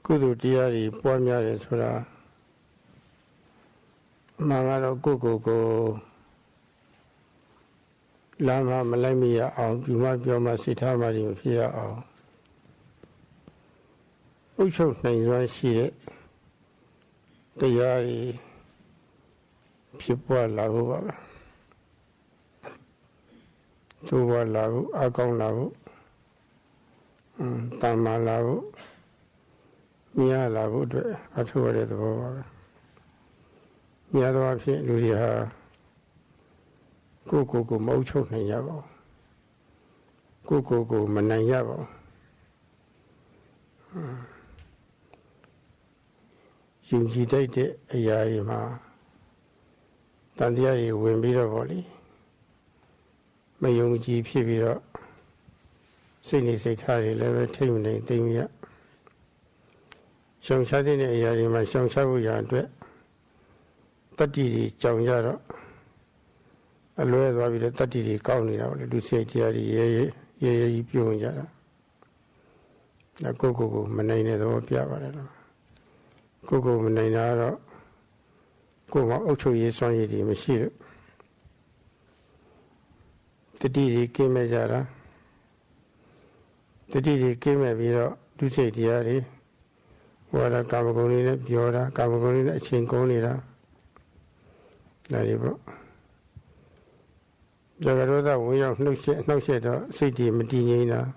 Kudu diari puamyare sura mangaro kuku lama malamia au bima bioma sitamari mfia au ucho naizwan shire diari pipua lagu baga tuwa lagu akong lagu Dhamma lagu Miya lagu dwe atuware dhabo baga Miya dhwa phi luri ha Kuku maucho nahi yaba Kuku manai yaba Yungji daite ayayi ma Tandiyari wimbira boli Mayungji phibira Sini saitari lebe taimne taimiya Shangshadi ne ayari ma shangshabu ya dwe Tati di changjara Alwe dwa bida tati di kauni ra Du saitari ye pyung jara Na kuku manai ne dhawa pya bada Kuku manai na ra Kuma ucho ye son ye di mashiru Tati di kime jara Tati di kime bida Du saitari Wara kamakuni ne biora Kamakuni ne chinkoni ra Dari bo Jagaroda wuyang nukshe da Siti mati nye na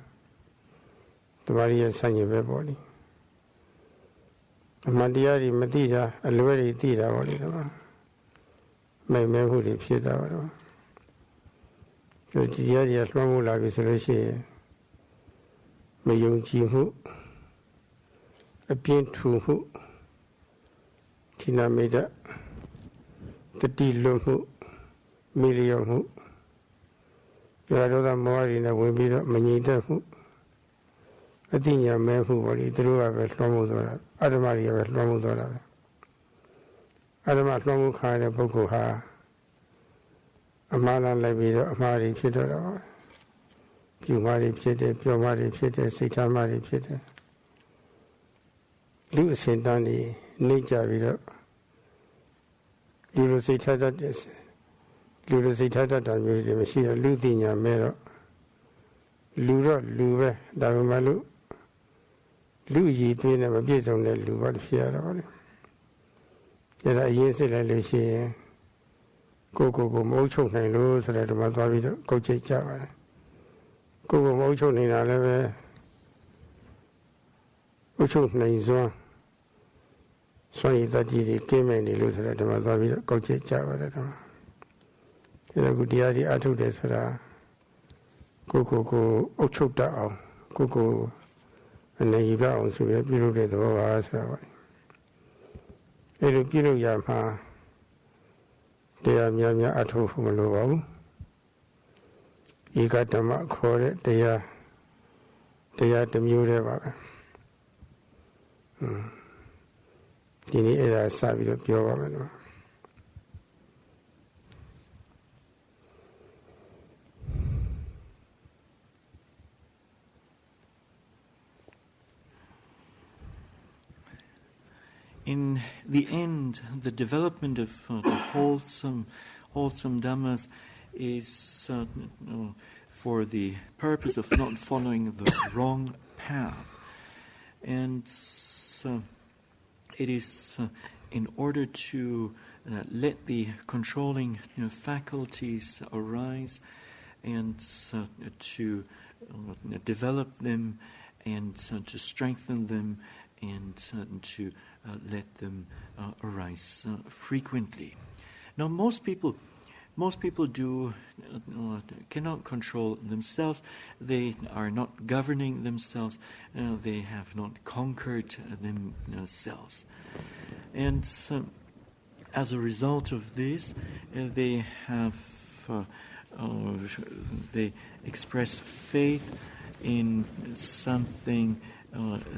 Tumari ya sanye be boli Mandiyari mati da Alwari ti da boli dama Mai huri phi da boli Jidiyari ya luamu la bisalo she Mayung ji mu Apien tu mu Tina meda Tati lu mu Miliyo mu Jagaroda mawari na wimbira manyita mu Atinya me mu boli Druga be luamu dora Adamari be luamu dora Adama luamu khane buku ha Amana labiro amari phidora Pyumari phide pyomari phide Saitamari phide Lu sintani Nija biro Lulu saitata des Lulu saitata daမျိုးတွေမရှိတော့လူသိညာမဲတော့လူတော့လူပဲဒါပေမဲ့လူရည်သွေးနဲ့မပြည့်စုံတဲ့လူပါဖြစ်ရတော့ဗောလေအဲ့ဒါအရင်စစ်လိုက်လို့ရှိရင်ကိုမအုပ်ချုပ်နိုင်လို့ဆိုတဲ့ဓမ္မသွားပြီးတော့ကောက်ချိတ်ကြပါတယ်ကိုမအုပ်ချုပ်နေတာလည်းပဲအုပ်ချုပ်နိုင်စွမ်းစွမ်းရည်တတိတွေကင်းမဲ့နေလို့ဆိုတဲ့ဓမ္မသွားပြီးတော့ကောက်ချိတ်ကြပါတယ်တော့အဲ့ဒါကတရားဒီအထုတ်တယ်ဆိုတာကိုအုပ်ချုပ်တတ်အောင်ကိုအနေယူတတ်အောင်ဆိုပြီးပြုလုပ်တဲ့သဘောပါဆိုတာပါအဲ့လိုပြုလုပ်ရမှာတရားများအထုတ်ဖို့မလိုပါဘူးဧကဓမ္မခေါ်တဲ့တရားတစ်မျိုးတည်းပါပဲဒီနေ့အဲ့ဒါစပြီးတော့ပြောပါမယ်နော်In the end, the development of the wholesome Dhammas is for the purpose of not following the wrong path. And it is in order to let the controlling faculties arise and to develop them and to strengthen them and to let them arise frequently. Now, most people cannot control themselves. They are not governing themselves. They have not conquered themselves, and as a result of this, they express faith in something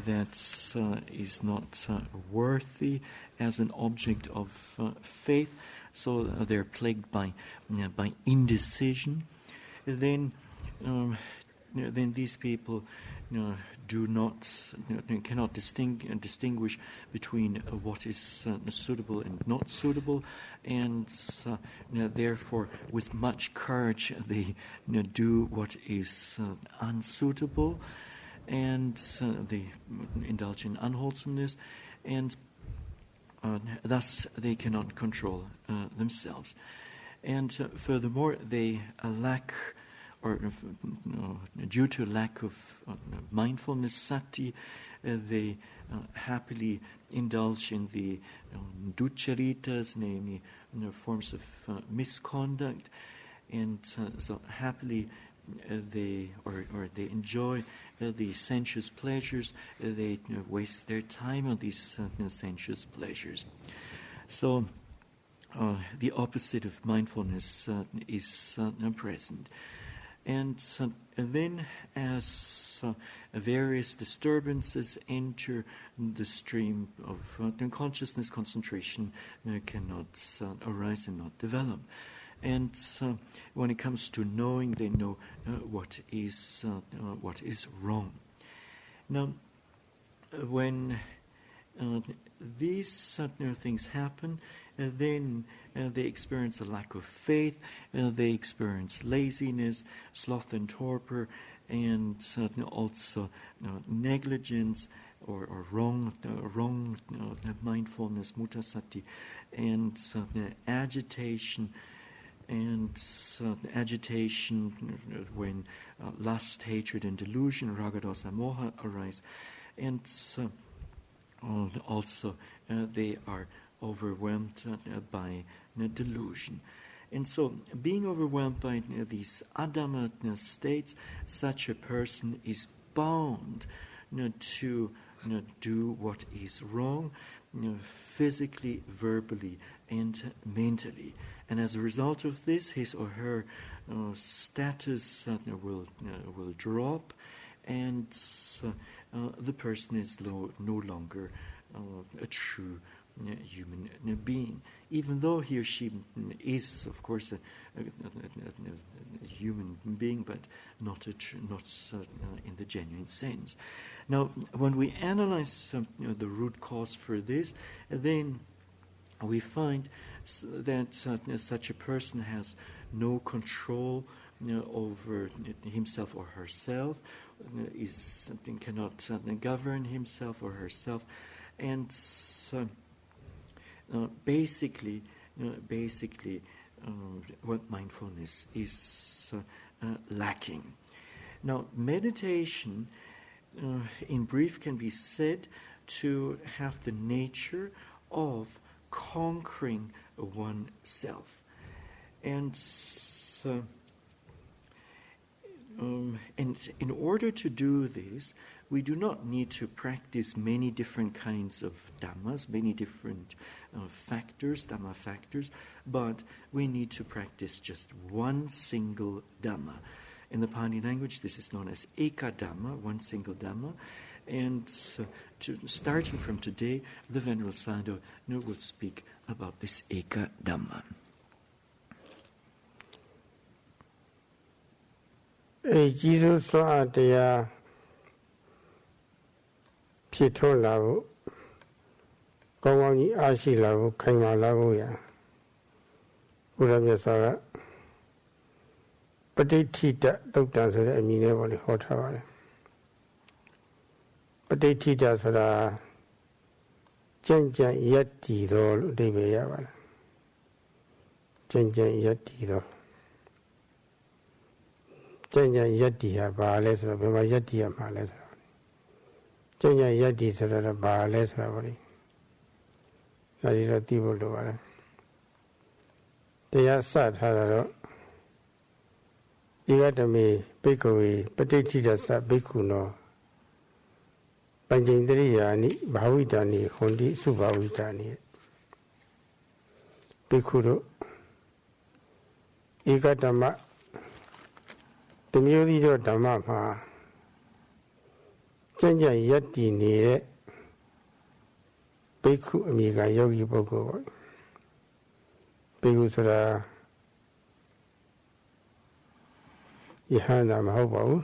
that is not worthy as an object of faith, so they're plagued by indecision. Then these people cannot distinguish between what is suitable and not suitable, and therefore, with much courage, they do what is unsuitable, and they indulge in unwholesomeness, and thus they cannot control themselves. And furthermore, they lack, or due to lack of mindfulness, sati, they happily indulge in the duccaritas, namely forms of misconduct, and so happily they enjoy the sensuous pleasures. They waste their time on these sensuous pleasures. So the opposite of mindfulness is present. And then as various disturbances enter the stream of consciousness, concentration cannot arise and not develop. And when it comes to knowing, they know what is wrong. Now, when these things happen, then they experience a lack of faith, they experience laziness, sloth and torpor, and also negligence or wrong mindfulness, mutasati, and agitation. And agitation when lust, hatred, and delusion, raga, dosa, moha, arise. And also they are overwhelmed by delusion. And so, being overwhelmed by these adama states, such a person is bound to do what is wrong, physically, verbally, and mentally. And as a result of this, his or her status will drop, and the person is no longer a true human being, even though he or she is, of course, a human being, but not in the genuine sense. Now, when we analyze the root cause for this, then we find that such a person has no control over himself or herself, cannot govern himself or herself, and basically, what mindfulness is lacking. Now, meditation, in brief, can be said to have the nature of conquering oneself. And in order to do this, we do not need to practice many different kinds of dhammas, many different Dhamma factors, but we need to practice just one single Dhamma. In the Pali language, this is known as Eka Dhamma, one single Dhamma. And starting from today, the Venerable Sayadaw will speak about this Eka Dhamma. Jesus saw the Pitola, Gawani Ashila, Kaimala, Uramyasara, but they teach doctors at Aminevoli Hotel. But they teach us that Jenja Yeti, though they be Yavala. Jenja Yeti, though. Jenja Yeti, a bar less of a Yeti, a bar less. Jenja Yeti is a bar less of a that is a table door. They are sad, however. You got me, Bikowi, but they teach us a Bikuno. Panjindriyani, Bhavitani, Hondi, Subhavitani. Bikuru Eka Dhamma, the Mudi of Dhamma, Janja Yati Nire, Biku Amiga Yogi Boko, Bikusura Yahanam Hobo,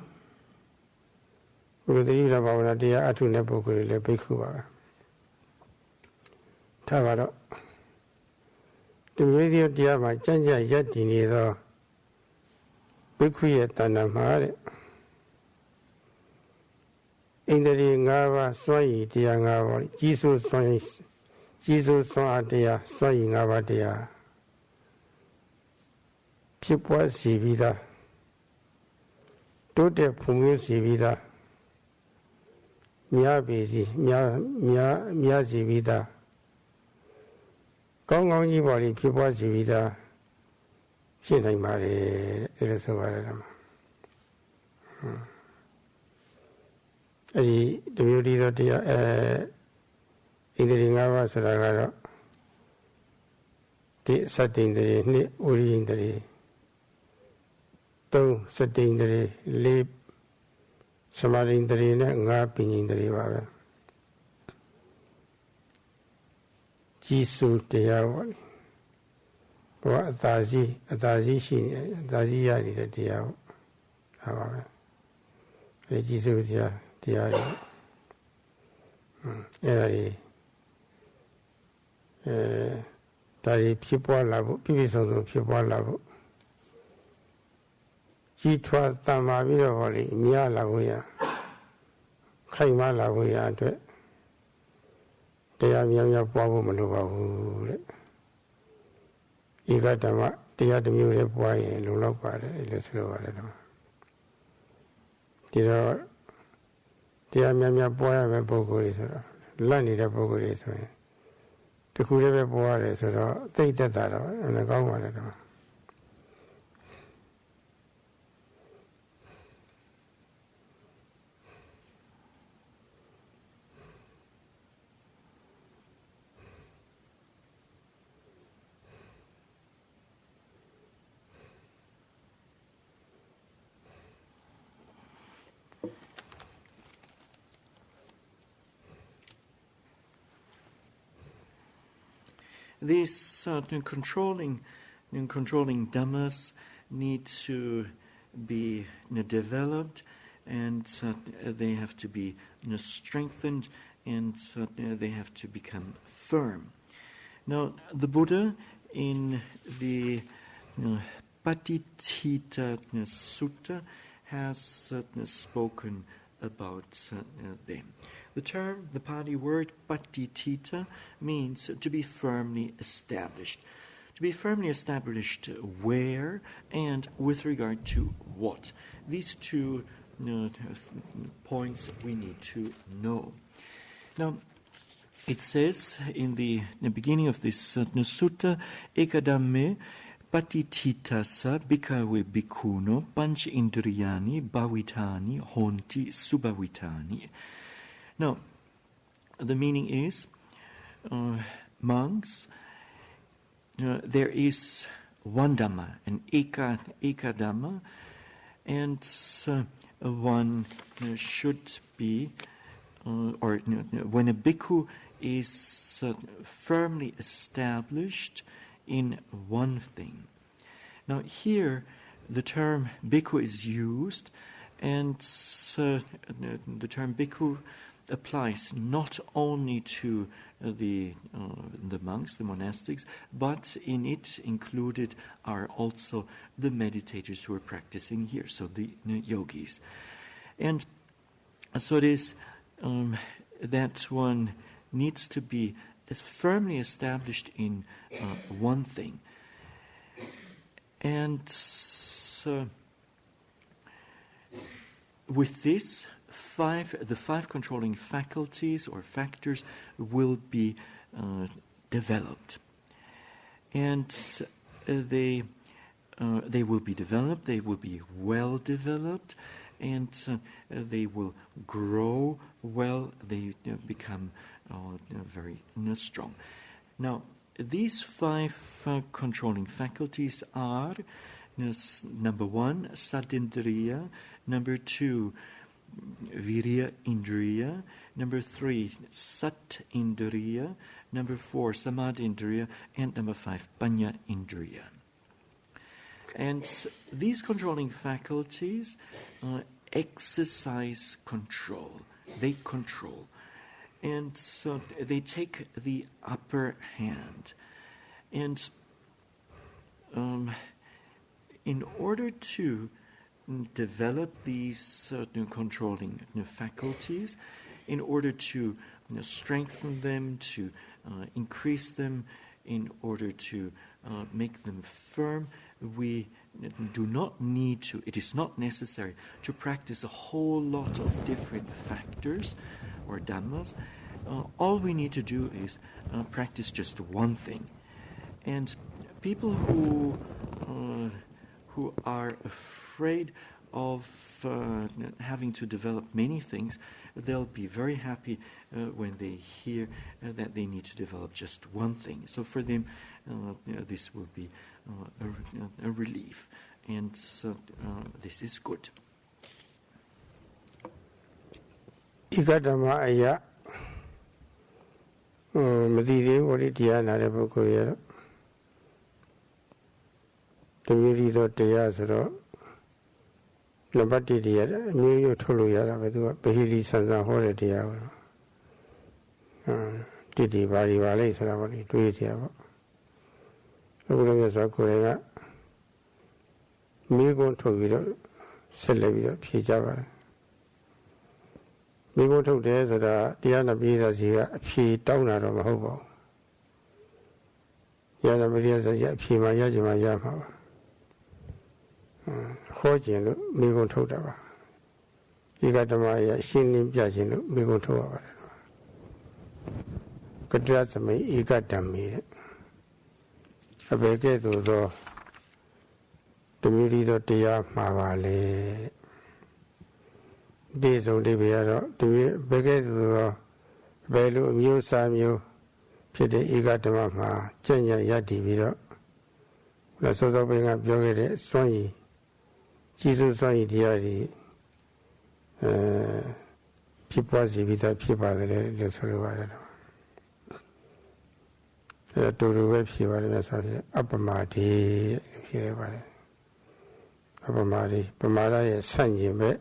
လိုသတိပဋ္ဌာန်ဘာဝနာတရားအထုတဲ့ပုဂ္ဂိုလ်တွေလည်းဘိက္ခုပါပဲထားပါတော့ဒီဝိသေတရားမှာကြံ့ကြံ့ရပ်တည်နေသောဘိက္ခုရဲ့တဏ္ဍာမှာတဲ့ဣန္ဒြေ၅ပါးစွန့်ရည်တရား၅ပါးကြီးစိုးစွန့်အားတရားစွန့်ရည်၅ပါးတရားဖြစ်ပွားစီပြီးသားတိုးတက်ဖွံ့ဖြိုးစီပြီးသားများစီပြီးသားကောင်းကောင်းကြီးပေါ်လေးဖြစ်ပွားစီပြီးသားဖြစ်နိုင်ပါတယ်တဲ့ဒါလို့ဆိုပါတယ်ဓမ္မအဲဒီတမျိုးတည်းသောတရားဣန္ဒြေ၅ပါးဆိုတာကတော့ဒီစတ္တိန္ဒြေ2ဥရိယန္ဒြေ3စတ္တိန္ဒြေ4သမာဓိန္ဒြေနဲ့5ပညာန္ဒြေပါပဲကြီးစုတရားပေါ့လေဘောအသာစီရှိနေအသာစီရနေတဲ့တရားပေါ့ဒါပါပဲအဲဒီကြီးစုတရားတွေအဲ့ဒါတွေဒါတွေဖြစ်ပွားလာဖို့ပြည့်ပြည့်စုံစုံဖြစ်ပွားလာဖို့ကြီးထွားတန်မာပြီးတော့ဟောလေမြားလာဖို့ရခိုင်မာလာဖို့ရအတွက်တရားများများပွားဖို့မလိုပါဘူးတဲ့ဧကဓမ္မတရားတစ်မျိုးလေးပွားရင်လုံလောက်ပါတယ်လို့ဆိုလိုပါတယ်တော့ဒီတော့တရားများများပွားရမယ့်ပုဂ္ဂိုလ်တွေဆိုတော့လတ်နေတဲ့ပုဂ္ဂိုလ်တွေဆိုရင်တခုတည်းပဲပွားရတယ်ဆိုတော့သိတတ်တာတော့လည်းကောင်းပါလေတော့ These controlling dhammas need to be developed, and they have to be strengthened, and they have to become firm. Now, the Buddha in the Paṇḍitā Sutta has spoken about them. The Pali word Paṇḍitā means to be firmly established. To be firmly established where and with regard to what? These two points we need to know. Now, it says in the beginning of this sutta, Ekadamme Paṇḍitā bhikkhave bhikkhuno pancha indriyani bhavitani honti subhavitani. Now, the meaning is, monks, there is one Dhamma, an Eka Dhamma, and one should be, when a bhikkhu is firmly established in one thing. Now, here the term bhikkhu is used, and the term bhikkhu applies not only to the monks, the monastics, but in it included are also the meditators who are practicing here, so the yogis. And so it is that one needs to be firmly established in one thing. And with this, the five controlling faculties or factors will be developed, and they will be developed. They will be well developed, and they will grow well. They become very strong. Now, these five controlling faculties are: number one, Saddindriya; number two, Virya Indriya; number three, Sat Indriya; number four, Samadhi Indriya; and number five, Panya Indriya. And these controlling faculties exercise control. They control. And so they take the upper hand. And in order to develop these controlling faculties, in order to strengthen them, to increase them, in order to make them firm, we do not need to, it is not necessary to practice a whole lot of different factors or dhammas. All we need to do is practice just one thing. And people who are afraid of having to develop many things, they'll be very happy when they hear that they need to develop just one thing. So for them, this will be a relief, and so this is good. Ikadama aya madidi wari diya nare bukuriya temiri do diya soro nabati diya nyo thulu yara bedu bahili sansan hore diya titi bari balai sara bari tui siya ba so kurega migon thobi do sele bi do phie ja ba migon thok de soda diya na pi da si ga aphie taung na do ma hou ba ya na pi da si aphie ma ya jin ma ya ma ba ho jin lo migon thok da ba ikadama ya shin lin pya jin lo migon thok ba kadra samai ikadami de abeke do do temiri do diya ma ba le de song de be ya do temi beke do do be lu amyo sa myo phit de ikadama ma chanya yatti bi do la so so be nga pyo ge de swan yi ji su swan yi diya ri phit pwa si bi da phit ba de le so lo ba deတူတူပဲဖြေပါတယ်မြတ်စွာဘုရားအပ္ပမတိလို့ဖြေရပါတယ်အပ္ပမတိပမာဒရဲ့ဆန့်ကျင်ပဲ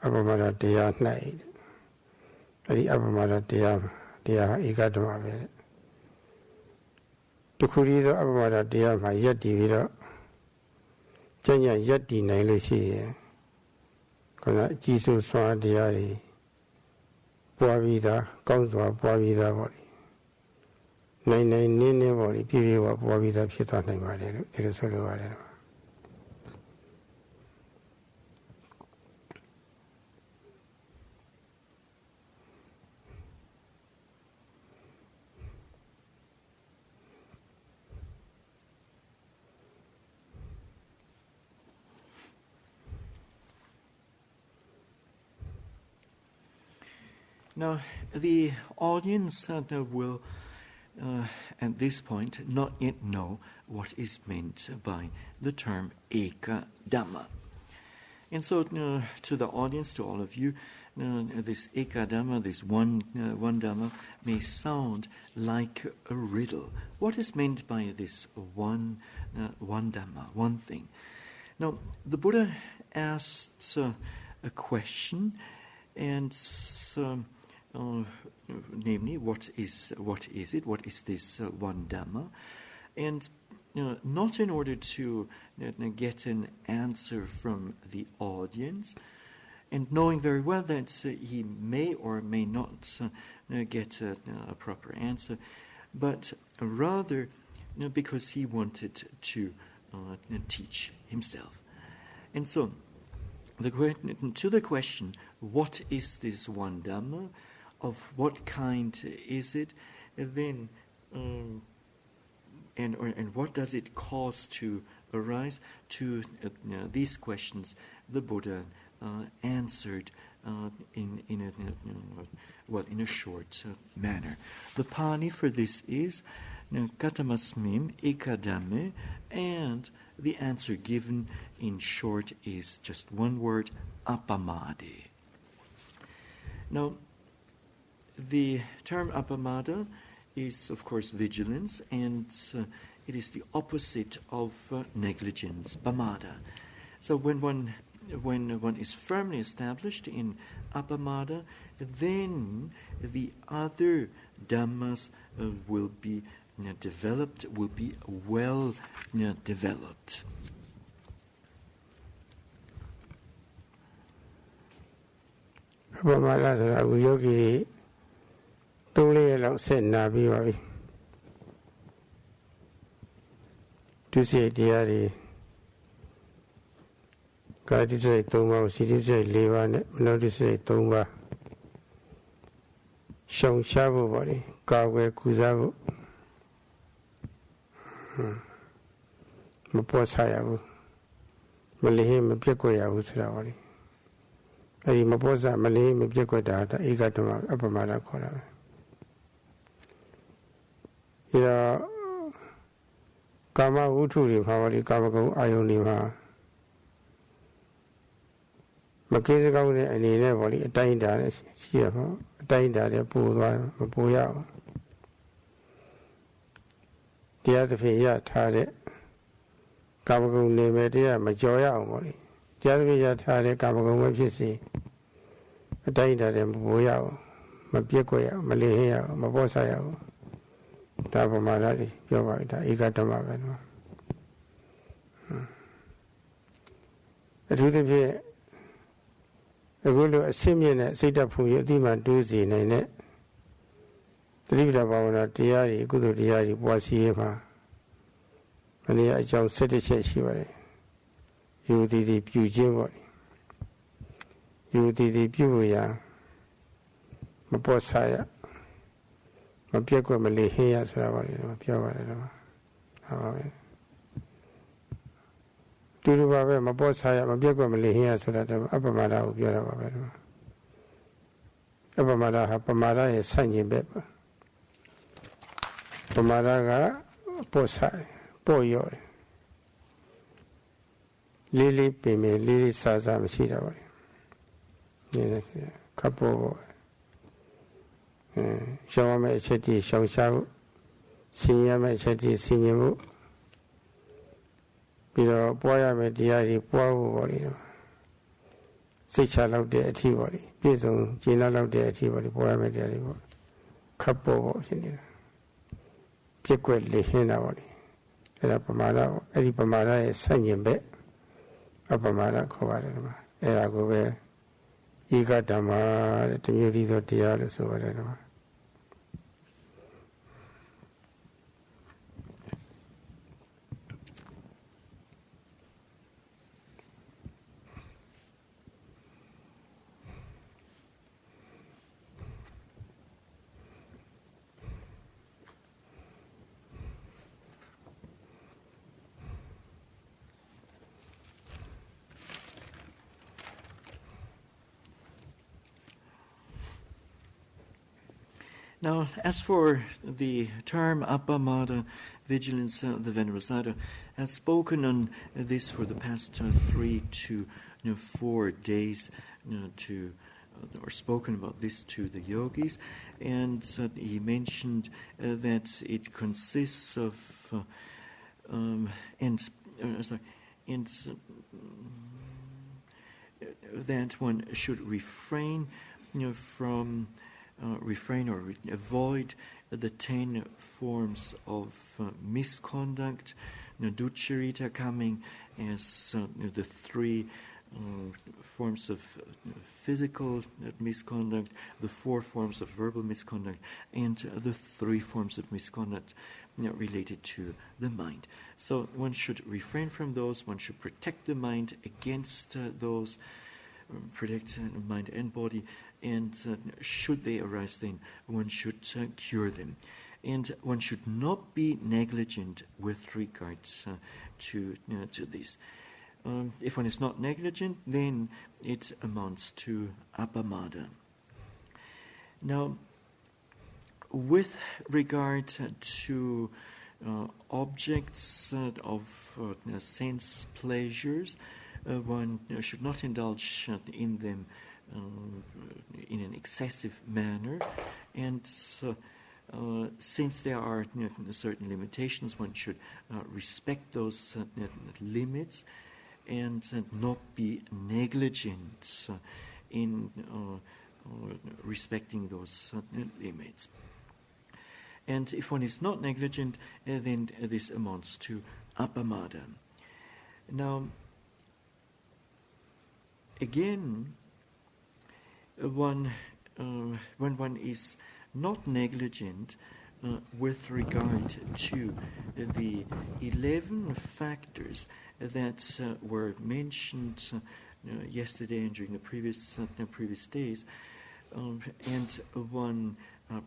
အပ္ပမဒတရား၌အဲဒီအပ္ပမဒတရားဧကဓမ္မပဲတခုတည်းသောအပ္ပမဒတရားမှာယက်တည်ပြီးတော့ကျင့်ကြံယက်တည်နိုင်လို့ရှိရင်ခေါင်းအကြည့်ဆိုစွာတရားတွေပွားပြီးသားကောင်းစွာပွားပြီးသားပေါ့နိုင်နိုင်နင်းနေပေါ်ပြီးပြည့်ဝပွားပြီးသားဖြစ်သွားနိုင်ပါတယ်လို့ဒီလိုဆိုလိုပါတယ်။ Now, the audience will at this point not yet know what is meant by the term Eka Dhamma. And so to the audience, to all of you, this Eka Dhamma, this one Dhamma, may sound like a riddle. What is meant by this one Dhamma, one thing? Now, the Buddha asked a question, and namely, what is it? What is this one Dhamma? And not in order to get an answer from the audience, and knowing very well that he may or may not get a proper answer, but rather because he wanted to teach himself. And so, to the question, what is this one Dhamma? Of what kind is it? Then, and what does it cause to arise? To these questions, the Buddha answered in a short manner. The Pali for this is Katamasmim Ekadame, and the answer given in short is just one word, Apamade. Now, the term apamada is, of course, vigilance, and it is the opposite of negligence, pamada. So when one when one is firmly established in appamada, then the other dhammas will be developed, will be well developed. Appamadaဆိုတာကိုယောဂီ3-4ရက်လောက်ဆက်နာပြီးပါပြီဒုစရိုက်တရားတွေကာယဒုစရိုက်3ပါးစိတ္တဒုစရိုက်4ပါးနဲ့မနောဒုစရိုက်3ပါးရှောင်ရှားဖို့ပါလေကာကွယ်ကုစားဖို့မပေါ်ဆရဘူးမလေးဟင်းမပြက်ကွက်ရဘူးဆိုတာပါလေအဲ့ဒီမပေါ်ဆမလေးမပြက်ကွက်တာဧကဓမ္မအပ္ပမဒခေါ်တာပဲဒီတော့ကာမဝုထုတွေမှာပါလေကာမဂုဏ်အာယုန်တွေမှာမကင်းစကောင်းတဲ့အနေနဲ့ပေါ့လေအတိုင်းအတာနဲ့ရှိရပါအတိုင်းအတာနဲ့ပို့သွားမပို့ရအောင်တရားသဖြင့်ရထားတဲ့ကာမဂုဏ်နေမဲ့တရားမကြော်ရအောင်ပေါ့လေတရားသဖြင့်ရထားတဲ့ကာမဂုဏ်ပဲဖြစ်စီအတိုင်းအတာနဲ့မပို့ရအောင်မပြက်ကွက်ရအောင်မလေးဟင်းရအောင်မပေါ်ဆရအောင်ဒါပမာဒတွေပြောပါဒါဧကဓမ္မပဲနော်အထူးသဖြင့်အခုလိုအစစ်မြင့်တဲ့စိတ်ဓာတ်ဖူရအတိမှန်တိုးစီနိုင်တဲ့သတိပဋ္ဌာန်ဘာဝနာတရားတွေကုသိုလ်တရားတွေပွားစီရမှာမနေ့အကြောင်း17ချက်ရှိပါတယ်ယူတည်တည်ပြုခြင်းပေါ့ယူတည်တည်ပြုဖို့ရာမပေါ်ဆရမပြက်ကွက်မလေးဟင်းရဆိုတာပါလေတော့ပြောပါတယ်တော့ဟာပါပဲတူတူပါပဲမပေါ်ဆရမပြက်ကွက်မလေးဟင်းရဆိုတာတော့အပ္ပမဒကိုပြောတာပါပဲတော့အပ္ပမဒဟာပမာဒရဲ့ဆန့်ကျင်ဘက်ပါပမာဒကပေါ်ဆတယ်ပေါ်ရော့တယ်လေးလေးပင်ပင်လေးလေးစားစားမရှိတာပါလေနေတယ်ခပ်ပေါ်ပေါ့ရှောင်ရမယ့်အချက်တွေရှောင်ရှားဖို့ဆင်ရမယ့်အချက်တွေဆင်ញင်ဖို့ပြီးတော့ပွားရမယ့်တရားတွေပွားဖို့ပေါ့လေတော့စိတ်ချလောက်တဲ့အထီးပေါ့လေပြည့်စုံကျင့်လောက်တဲ့အထီးပေါ့လေပွားရမယ့်တရားတွေပေါ့ခပ်ပေါ်ပေါ့ဖြစ်နေတာပြက်ကွက်လေဟင်းတာပေါ့လေအဲ့ဒါပမာဒပေါ့အဲ့ဒီပမာဒရဲ့ဆန့်ကျင်ဘက်အပမာဒခေါ်ပါတယ်ဒီမှာအဲ့ဒါကိုပဲဧကဓမ္မတဲ့တမျိုးတည်းသောတရားလို့ဆိုပါတယ်ဒီမှာNow, as for the term appamada, vigilance, the Venerable Sayadaw has spoken on this for the past 3 to 4 days, or spoken about this to the yogis, and he mentioned that it consists of, that one should refrain from. Refrain or avoid the 10 forms of misconduct, duccharita coming as the 3 forms of physical misconduct, the 4 forms of verbal misconduct, and the 3 forms of misconduct related to the mind. So one should refrain from those, one should protect the mind against those, protect mind and body, and should they arise, then one should cure them. And one should not be negligent with regards to this. If one is not negligent, then it amounts to appamada. Now, with regard to objects of sense pleasures, one should not indulge in them in an excessive manner, and since there are certain limitations, one should respect those limits, and not be negligent in respecting those limits. And if one is not negligent, then this amounts to appamada. Now, again, when one is not negligent with regard to the 11 factors that were mentioned yesterday and during the previous days, and one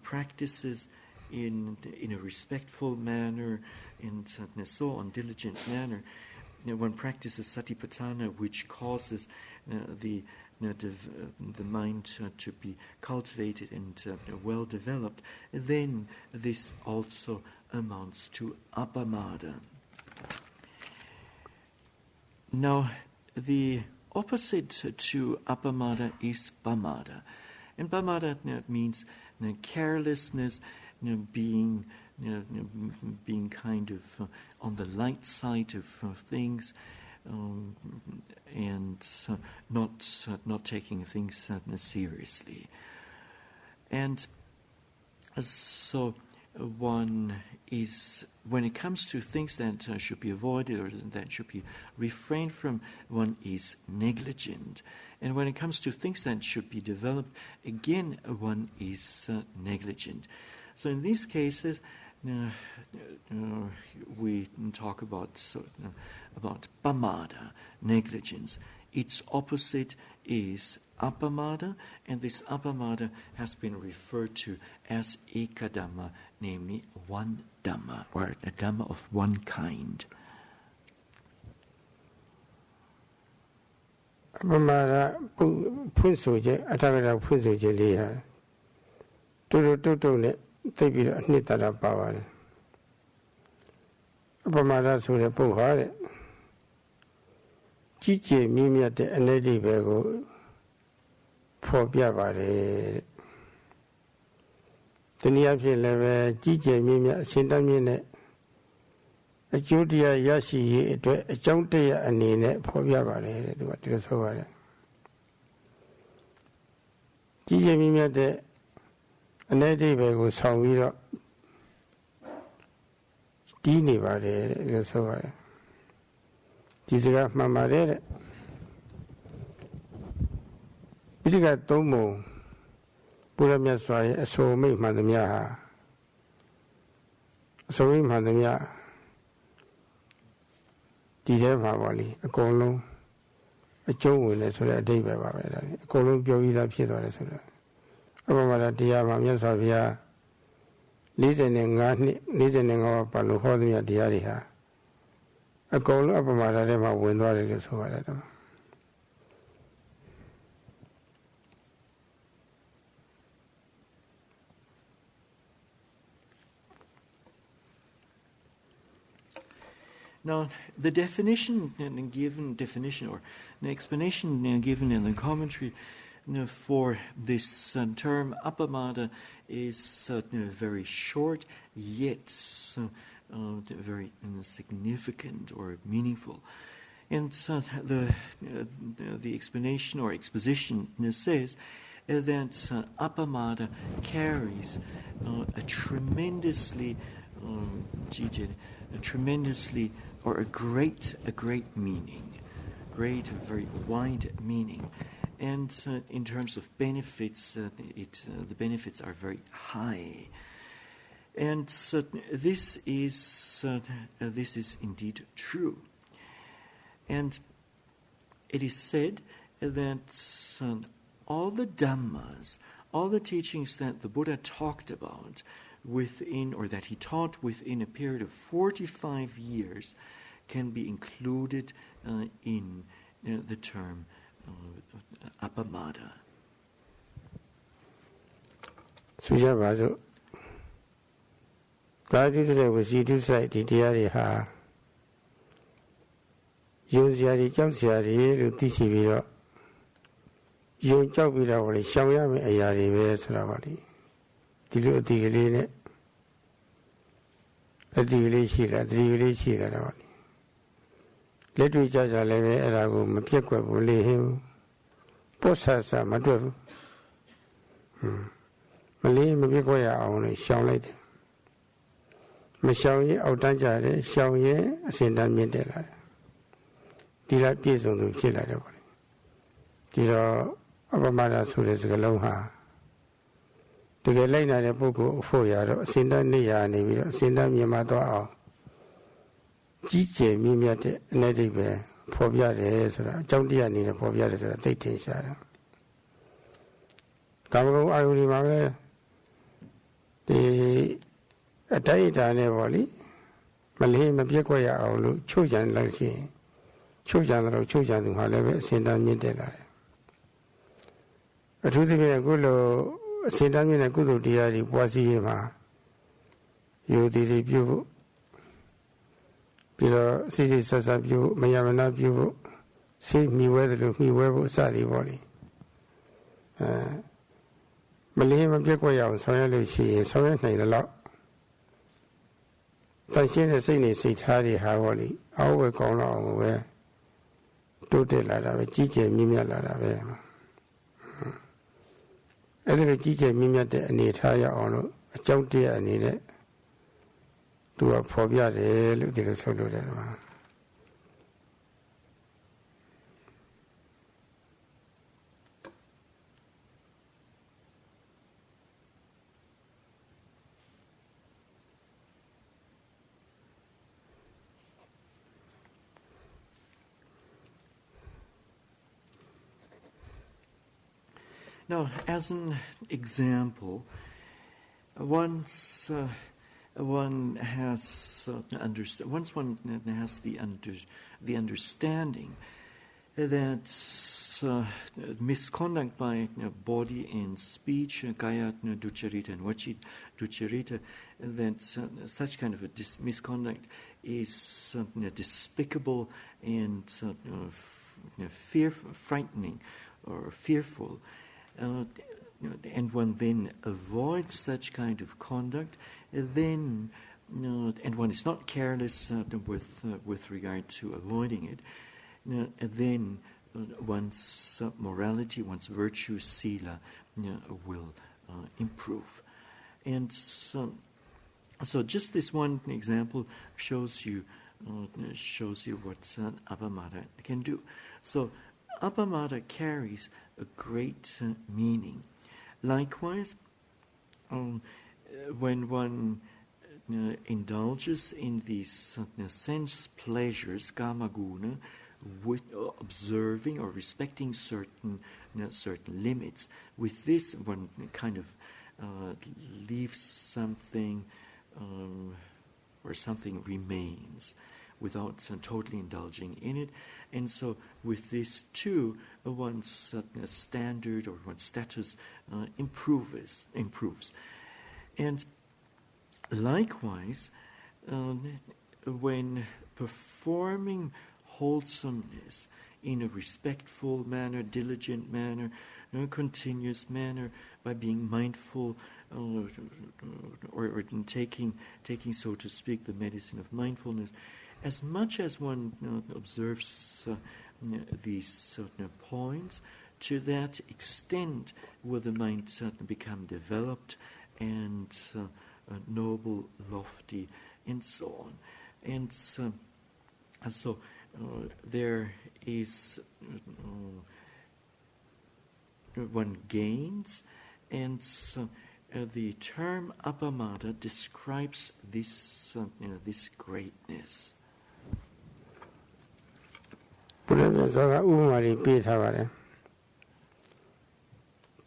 practices in a respectful manner, in so on, diligent manner. One practices satipatthana, which causes the mind to be cultivated and well developed. Then this also amounts to appamada. Now, the opposite to appamada is pamada, and pamada means carelessness. Being kind of on the light side of things, and not taking things seriously. And so one is, when it comes to things that should be avoided or that should be refrained from, one is negligent. And when it comes to things that should be developed, again, one is negligent. So in these cases, we talk about pamada, negligence. Its opposite is appamada, and this appamada has been referred to as ekadhamma, namely one dhamma, or a dhamma of one kind. Appamada phunsoje atagara phunsoje liha. Toto ne tebira nitara paware. Appamada so the pohare. Chiche mimia de anedi bego for piabare. The near level, Chiche mimia, Sintamine, a Judia Yashi, a Jonte and Nine for piabare, what is over. Chiche mimia de anedi bego sawira Dini vare, it is over. Tiziga mamare Pitiga Tomo Puramia Swai, so me Madamia. So me Madamia Dideva Valley, a colon, a joe in a sort of day, a colon Pioida Piedra. Abamara Dia Mamia Savia, listening our Paluhodia Diaria. A goal of a Maradema window is over. Now, the definition or the explanation given in the commentary for this term appamada is very short, yet very significant or meaningful. And the explanation or exposition says that appamada carries a tremendously or a great meaning, very wide meaning. And in terms of benefits, the benefits are very high. And this is indeed true. And it is said that all the Dhammas, all the teachings that the Buddha talked about within, or that he taught within a period of 45 years, can be included in the term appamada. Sujabazo. God did say was you do say the diary use yari Josiari to teach you. You job with our Shawami Ayari Vesravali. Dilu Diline a Dili Shira, Dili Shira. လက်တွေ့ကြကြလည်းပဲအဲ့ဒါကိုမပြက်ကွက်ဘူးလေဟင်းပုဆဆမတွေ့ဘူးမလေးမပြက်ကွက်ရအောင်လို့ရှောင်လိုက်တယ်မရှောင်ရင်အောက်တန်းကြတယ်ရှောင်ရင်အစင်တန်းမြင့်တက်လာတယ်ဒီလားပြည့်စုံသူဖြစ်လာတယ်ပေါ့လေဒီတော့အပမဒဆိုတဲ့စကားလုံးဟာတကယ်လိုက်နာတဲ့ပုဂ္ဂိုလ်အဖို့ရတော့အစင်တန်းနေရနေပြီးတော့အစင်တန်းမြင့်မသွားအောင်ကြီးကျယ်မြင့်မြတ်တဲ့အ내ဒိဗ္ဗေဖော်ပြတယ်ဆိုတာအကြောင်းတရားအနေနဲ့ဖော်ပြတယ်ဆိုတာသိထင်ရှားတယ်ကာမဂုဏ်အာယုန်ဒီမှာပဲဒီအတိုင်းအတာနဲ့ပေါ့လေမလေးမပြက်ကွက်ရအောင်လို့ချုပ်ချန်လိုက်ခြင်းချုပ်ချန်တော့ချုပ်ချန်သူဟာလည်းပဲအစင်တန်းမြင့်တက်လာတယ်အထူးသဖြင့်အခုလိုအစင်တန်းမြင့်တဲ့ကုသိုလ်တရားတွေပွားစီရေးမှာယောတိတွေပြုဖို့ပြီးတော့စိစိဆက်ဆက်ပြုဖို့မယမနာပြုဖို့စိမိဝဲတယ်လို့မိဝဲဖို့အစသည်ပေါ့လေမလေးမပြက်ကွက်ရအောင်ဆောင်ရွက်လို့ရှိရင်ဆောင်ရွက်နိုင်တယ်လို့တန်ရှင်းတဲ့စိတ်နဲ့စိတ်ထားတွေဟာပေါ့လေအောက်ဝဲကောင်းတော့အောင်ပဲတိုးတက်လာတာပဲကြီးကျယ်မြင့်မြတ်လာတာပဲအဲ့ဒီလိုကြီးကျယ်မြင့်မြတ်တဲ့အနေထားရအောင်လို့အကြောင်းတရားအနေနဲ့သူကဖော်ပြတယ်လို့ဒီလိုဆိုလို့တယ်မှာNow, as an example, once one has the understanding that misconduct by body and speech, kaya ducharita and vachi ducharita, that such kind of a misconduct is despicable and frightening or fearful. And one then avoids such kind of conduct, then and one is not careless with regard to avoiding it, then one's morality, one's virtue, sila, will improve. And so just this one example shows you what apamada can do. So apamada carries a great meaning. Likewise, when one indulges in these sense pleasures, kama guna, with observing or respecting certain limits, with this one kind of leaves something, or something remains, without totally indulging in it. And so with this too, one's standard or one's status improves. And likewise, when performing wholesomeness in a respectful manner, diligent manner, continuous manner, by being mindful, or taking, so to speak, the medicine of mindfulness, as much as one observes these points, to that extent will the mind become developed and noble, lofty, and so on. And so there is one gains, and the term apamada describes this greatness. ဘုရားမြတ်စွာကဥပမာတွေပေးထားပါတယ်။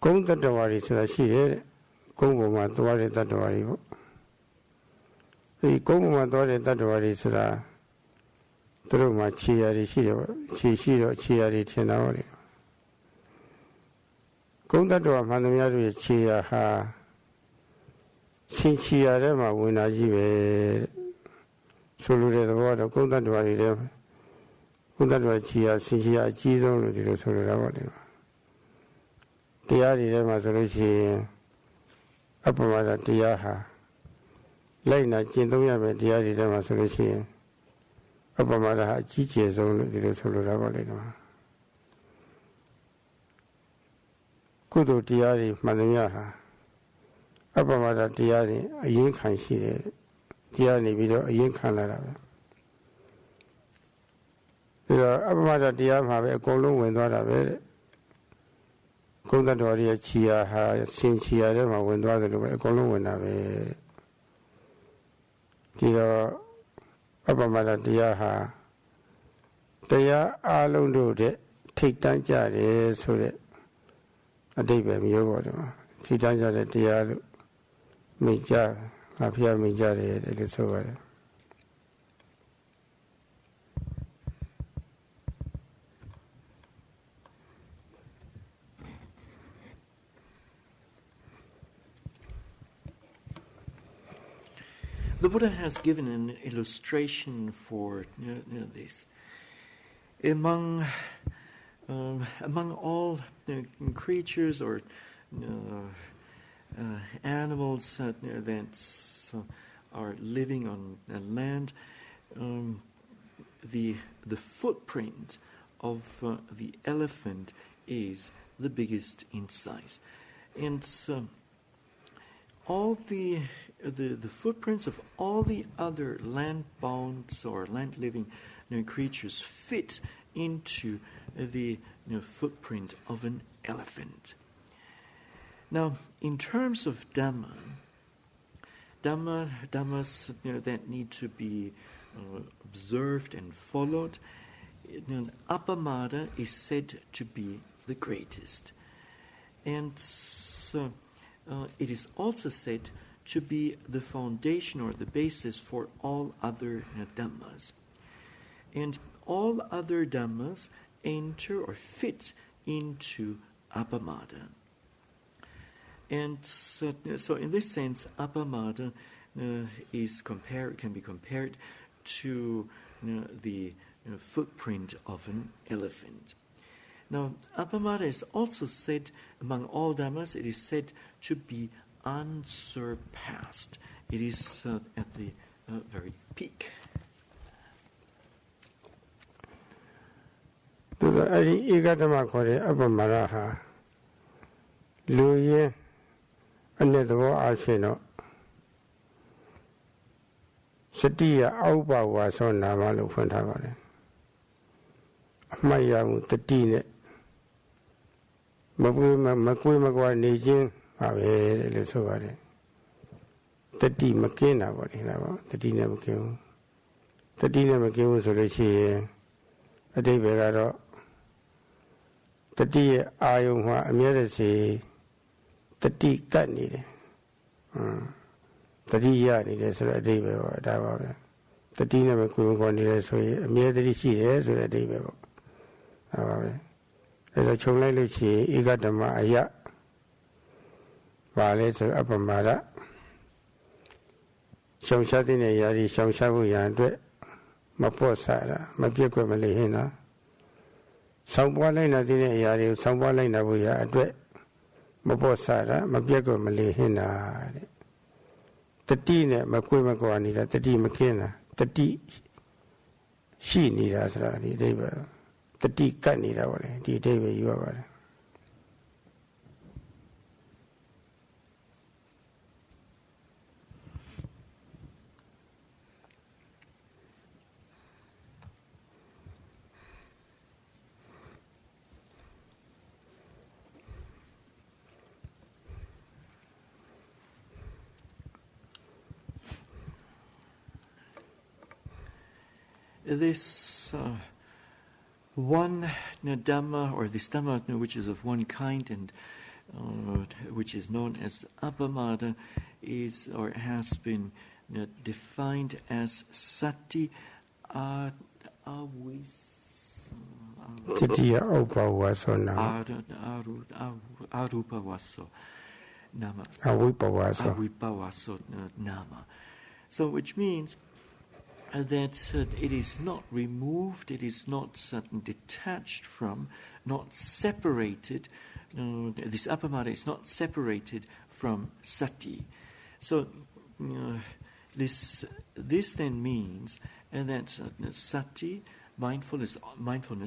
ဂုံတတ္တဝါတွေဆိုတာရှိတယ်တဲ့။ဂုံပေါ်မှာသွားတဲ့တတ္တဝါတွေပေါ့။ဒီဂုံပေါ်မှာသွားတဲ့တတ္တဝါတွေဆိုတာသူတို့မှာခြေရာတွေရှိတယ်ပေါ့။ခြေရှိတော့ခြေရာတွေထင်တာပေါ့လေ။ဂုံတတ္တဝါမှန်သမျှတို့ရဲ့ခြေရာဟာရှင်ခြေရာထဲမှာဝင်လာကြီးပဲ။ဆိုလိုတဲ့သဘောကတော့ဂုံတတ္တဝါတွေထဲမှာဘုဒ္ဓတော်ခြေရာဆင်ခြေရာအကြီးဆုံးလို့ဒီလိုဆိုလိုတာပေါ့ဒီမှာတရားတွေထဲမှာဆိုလို့ရှိရင်အပမဒတရားဟာလိုက်နာကျင့်သုံးရမယ်တရားတွေထဲမှာဆိုလို့ရှိရင် Apamada Chiche zone, the Solo Kudu Tiari, Madamiaha. Apamada Tiari, a yin can see it. Tiani video, a yin can let up. Apamada Tiam have a column when not a bed. Condadoria Chia has seen Chia, when rather a column when a bed. Tiro Apamada Tiaha. They are alone do it. Take down Jari, so that a day by me over. Take down Jari Tialu. Mija, Apia Mijari, it is over. The Buddha has given an illustration for this. Among all creatures or animals that are living on land, the footprint of the elephant is the biggest in size, and all the footprints of all the other land-bound or land-living creatures fit into the footprint of an elephant. Now, in terms of Dhammas that need to be observed and followed, Apamada is said to be the greatest. And so, it is also said to be the foundation or the basis for all other Dhammas. And all other Dhammas enter or fit into Apamada. And so in this sense, Apamada can be compared to the footprint of an elephant. Now, Apamada is also said, among all Dhammas, it is said to be unsurpassed. It is at the very peak. Igadama Kore Apamaraha Luye Anedwo Alfino Satia Auba was on Namalu Fantavare Mayamu Tatine Makuimagua Nijin Ave Lesovare Tati Makina, what he never, Tatina Makim Tatina Makim was a a day begado Tati Ayunga Amirasi Tati cut needed. Tati Yani, there's a day bego, Dava. Tatina Makum, so a mere that she is a day bego. As a Chonai, Igadama Aya Vales or Apamada Shamshatin Yari, Shamshabu Yandre, Maposara, Mapiako Malihina. Samwalina Dine Yari, Samwalina Buya, Adre, Maposara, Mapiako Malihina. Tatina, Makuimaguanida, Tati Makina, Tati she need us, David. Tati Kanida, the David you are. This one Dhamma, or this Dhamma which is of one kind and which is known as Apamada, is or has been defined as Sati Arupavaso Nama. Avipavaso Nama. So which means that it is not removed, it is not detached from, not separated. This Apamada is not separated from Sati. So this then means and that sati, mindfulness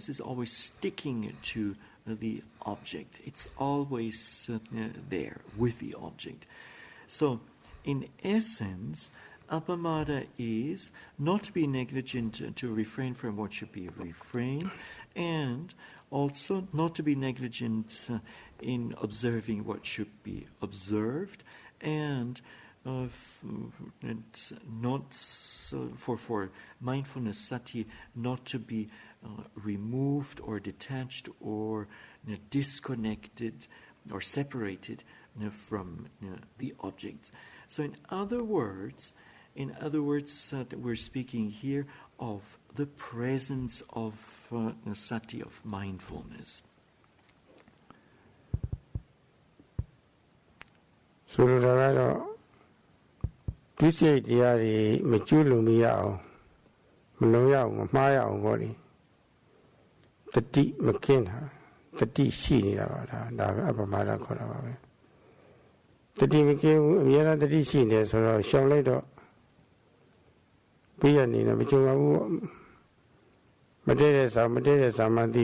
is always sticking to the object. It's always there with the object. So, in essence, apamada is not to be negligent, to refrain from what should be refrained, and also not to be negligent in observing what should be observed, and not for mindfulness sati not to be removed or detached or disconnected or separated from the objects. So in other words, we're speaking here of the presence of sati, of mindfulness. So tu say diari me chulu mi yao mno yao ma yao body tati makin tati shi ni da ba da apamada kho da ba be tati makin amyara tati shi ne so ro shaung lai do piya ni na ma chung ba bu ma de sa ma ti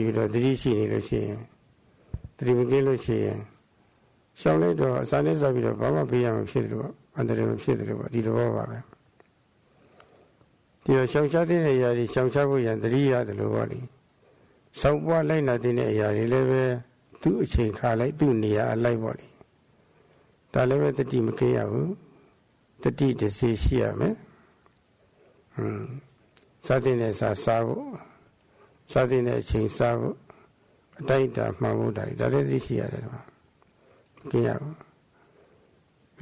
bi do tati shi ni lo shi yin tati makin lo shi yin shaung lai do sa ne sa bi do ba ma piya ma phit do Underဖြစ်တယ်ပေါ့ဒီသဘောပါပဲဒီတော့ရှောင်ရှားတဲ့အရာတွေရှောင်ရှားဖို့ရန်တတိရတယ်လို့ပေါ့လေစောင့်ပွားလိုက်နာတဲ့အရာတွေလည်းပဲသူ့အချိန်ခါလိုက်သူ့နေရာအလိုက်ပေါ့လေဒါလည်းပဲတတိမကင်းရဘူးတတိတစေရှိရမယ်စားတဲ့စားဖို့စားတဲ့အချိန်စားဖို့အတိုင်းအတာမှန်ဖို့ဒါလည်းသိရှိရတယ်တော့ကင်းရဘူး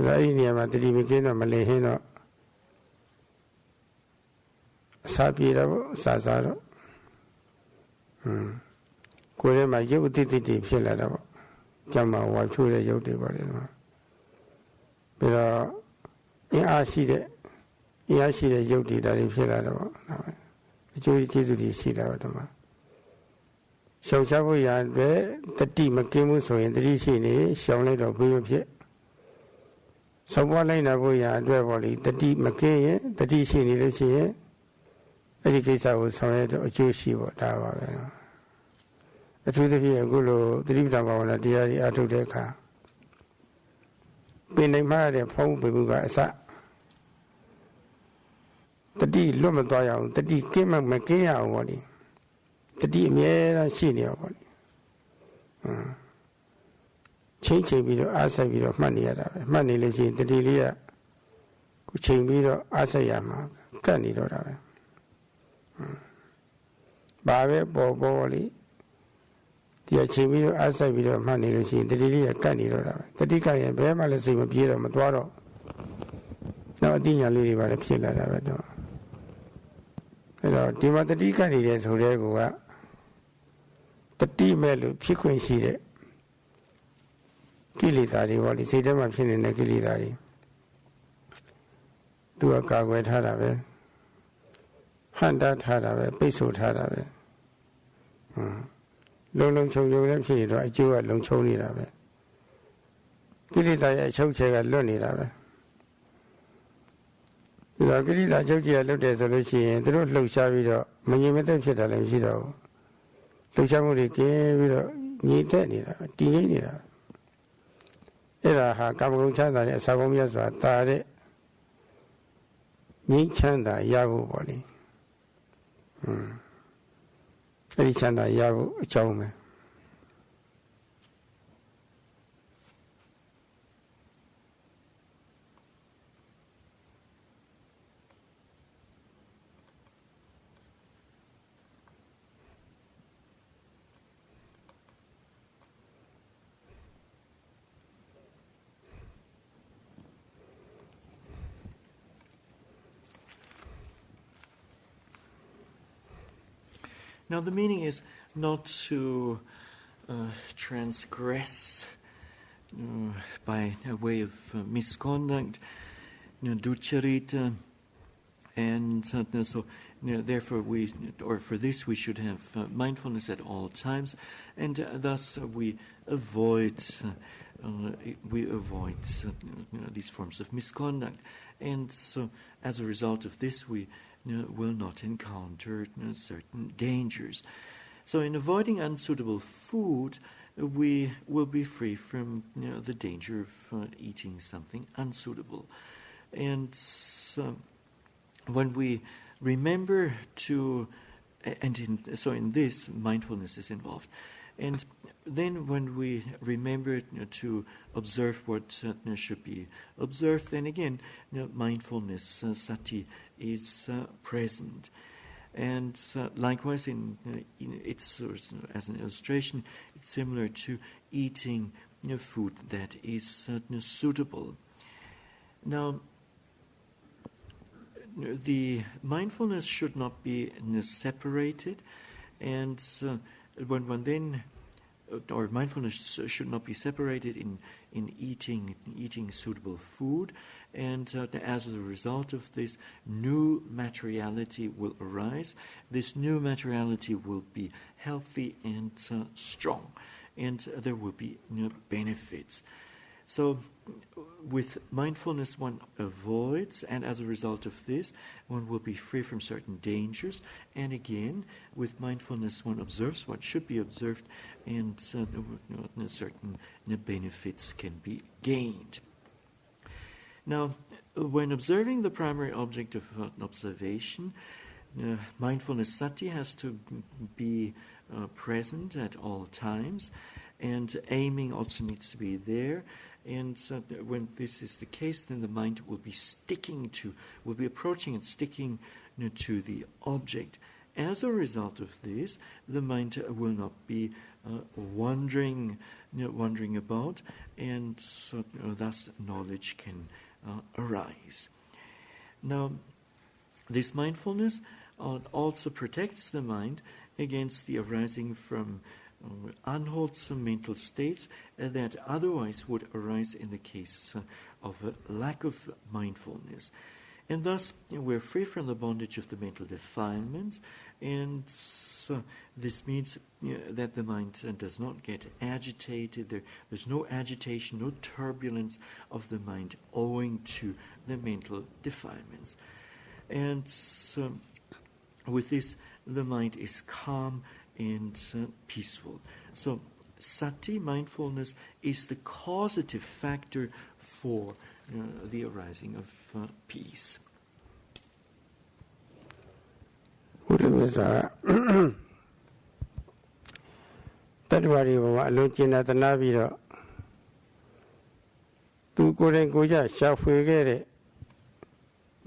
ဒါအဲ့ဒီနေရာမှာတတိမကင်းတော့မလည်ဟင်းတော့အစာပြေတော့အစာစားတော့ကိုယ်ထဲမှာရုပ်အတိတ်တွေဖြစ်လာတော့ကျမ်းမာဝါဖြိုးတဲ့ရုပ်တွေပေါ့လေနော်ပြီးတော့အင်အားရှိတဲ့ရုပ်တွေဒါတွေဖြစ်လာတော့အကျိုးကျေးဇူးတွေရှိလာတော့ဒီမှာရှောင်ရှားဖို့ရတဲ့တတိမကင်းမှုဆိုရင်တတိရှိနေရှောင်လိုက်တော့ဘယ်လိုဖြစ်စောပွားလိုက်နာဖို့ရအတွက်ပေါ့လေတတိမကင်းရင်တတိရှိနေလို့ရှိရင်အဲ့ဒီကိစ္စကိုဆောင်ရွက်တော့အကျိုးရှိပေါ့ဒါပါပဲနော်အထူးသဖြင့်အခုလိုသတိပဋ္ဌာန်ဘာဝနာတရားကြီးအထုတ်တဲ့အခါပင်နိုင်မှရတဲ့ဖောင်းပေမှုကအစတတိလွတ်မသွားရအောင်တတိကင်းမကင်းရအောင်ပေါ့လေတတိအမြဲတမ်းရှိနေအောင်ပေါ့လေချိန်ပြီးတော့အားစိုက်ပြီးတော့မှတ်နေရတာပဲမှတ်နေလို့ရှိရင်တတိလေးကကိုချိန်ပြီးတော့အားစိုက်ရမှာကတ်နေတော့တာပဲဘာပဲပေါ်လေဒီအချိန်ပြီးတော့အားစိုက်ပြီးတော့မှတ်နေလို့ရှိရင်တတိလေးကကတ်နေတော့တာပဲတတိကရင်ဘယ်မှလည်းစိတ်မပြေတော့မသွားတော့နောက်အသိဉာဏ်လေးတွေပါလည်းဖြစ်လာတာပဲတော့အဲ့တော့ဒီမှာတတိကတ်နေတဲ့ဆိုတဲ့ကောတတိမဲ့လို့ဖြစ်ခွင့်ရှိတဲ့ကိလေသာတွေပေါ့ဒီစိတ်ထဲမှာဖြစ်နေတဲ့ကိလေသာတွေသူကကာကွယ်ထားတာပဲဟန်တာထားတာပဲပိတ်ဆို့ထားတာပဲလုံချုံလည်းဖြစ်နေတော့အကျိုးကလုံချုံနေတာပဲကိလေသာရဲ့အချုပ်ချယ်ကလွတ်နေတာပဲဒီတော့ကိလေသာအချုပ်ချယ်ကလွတ်တယ်ဆိုလို့ရှိရင်သူတို့လှုပ်ရှားပြီးတော့မငြိမ်မသက်ဖြစ်တာလည်းမရှိတော့ဘူးလှုပ်ရှားမှုတွေကင်းပြီးတော့ငြိမ်သက်နေတာတည်ငြိမ်နေတာအဲ့ဒါဟာကာမဂုဏ်ချမ်းသာတဲ့အစာပေါင်းများစွာတာတဲ့ငြိမ်းချမ်းသာရဖို့ပေါ့လေအဲ့ဒီချမ်းသာရဖို့အကြောင်းပဲ Now the meaning is not to transgress by way of misconduct, ducharita, and so therefore for this we should have mindfulness at all times, and thus we avoid these forms of misconduct, and so as a result of this we will not encounter certain dangers. So in avoiding unsuitable food, we will be free from the danger of eating something unsuitable. And when we remember to, so in this, mindfulness is involved. And then when we remember to observe what should be observed, then again, mindfulness, sati, is present. And likewise, it's as an illustration, it's similar to eating food that is suitable. Now, the mindfulness should not be separated, and when one then, or mindfulness should not be separated in eating suitable food, and as a result of this, new materiality will arise. This new materiality will be healthy and strong, and there will be benefits. So with mindfulness one avoids, and as a result of this, one will be free from certain dangers. And again, with mindfulness one observes what should be observed, and certain benefits can be gained. Now, when observing the primary object of observation, mindfulness sati has to be present at all times, and aiming also needs to be there. And when this is the case, then the mind will be approaching and sticking to the object. As a result of this, the mind will not be wandering about, and thus knowledge can arise. Now, this mindfulness also protects the mind against the arising from unwholesome mental states that otherwise would arise in the case of a lack of mindfulness. And thus, we're free from the bondage of the mental defilements, and this means that the mind does not get agitated. There's no agitation, no turbulence of the mind owing to the mental defilements. And with this, the mind is calm and peaceful. So sati, mindfulness, is the causative factor for the arising of peace. ဘုရားမြတ်စွာတတ္တဝါတွေဘဝအလုံးကျင့်တနာပြီးတော့သူကိုယ်တိုင်ကိုယ်ကျရှာဖွေခဲ့တဲ့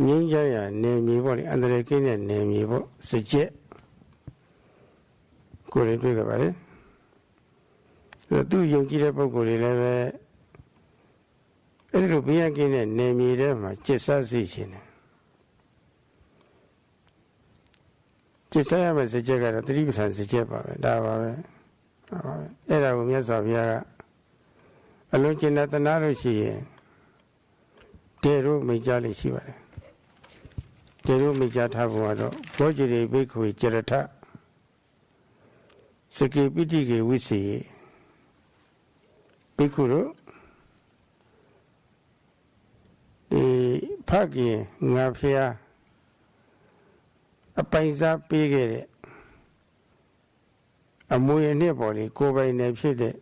ငြိမ်းချမ်းရာနေမြေပေါ့လေအန္တရာယ်ကင်းတဲ့နေမြေပေါ့စကြက်ကိုယ်တိုင်တွေ့ကြပါလေသူယုံကြည်တဲ့ပုဂ္ဂိုလ်တွေလည်းပဲအဲ့ဒီလိုဘေးရန်ကင်းတဲ့နေမြေထဲမှာจิตဆစေခြင်းတယ်จิตဆရမယ့်စကြက်ကတော့တတိပဋ္ဌာန်စကြက်ပါပဲဒါပါပဲအဲ့ဒါကိုမြတ်စွာဘုရားကအလုံးကျင့်တနာလို့ရှိရင်တေရုမိတ်ကြလိရှိပါတယ်တေရုမိတ်ကြထားပုံကတော့ဘောဇိရိဘိက္ခွေจรထစကေပိဋိကေဝိစီဘိက္ခုတို့ဒီဖခင်ငါဖျားအပိုင်စားပေးခဲ့တဲ့အမွေအနှစ်ပေါ်လေကိုယ်ပိုင်နေဖြစ်တဲ့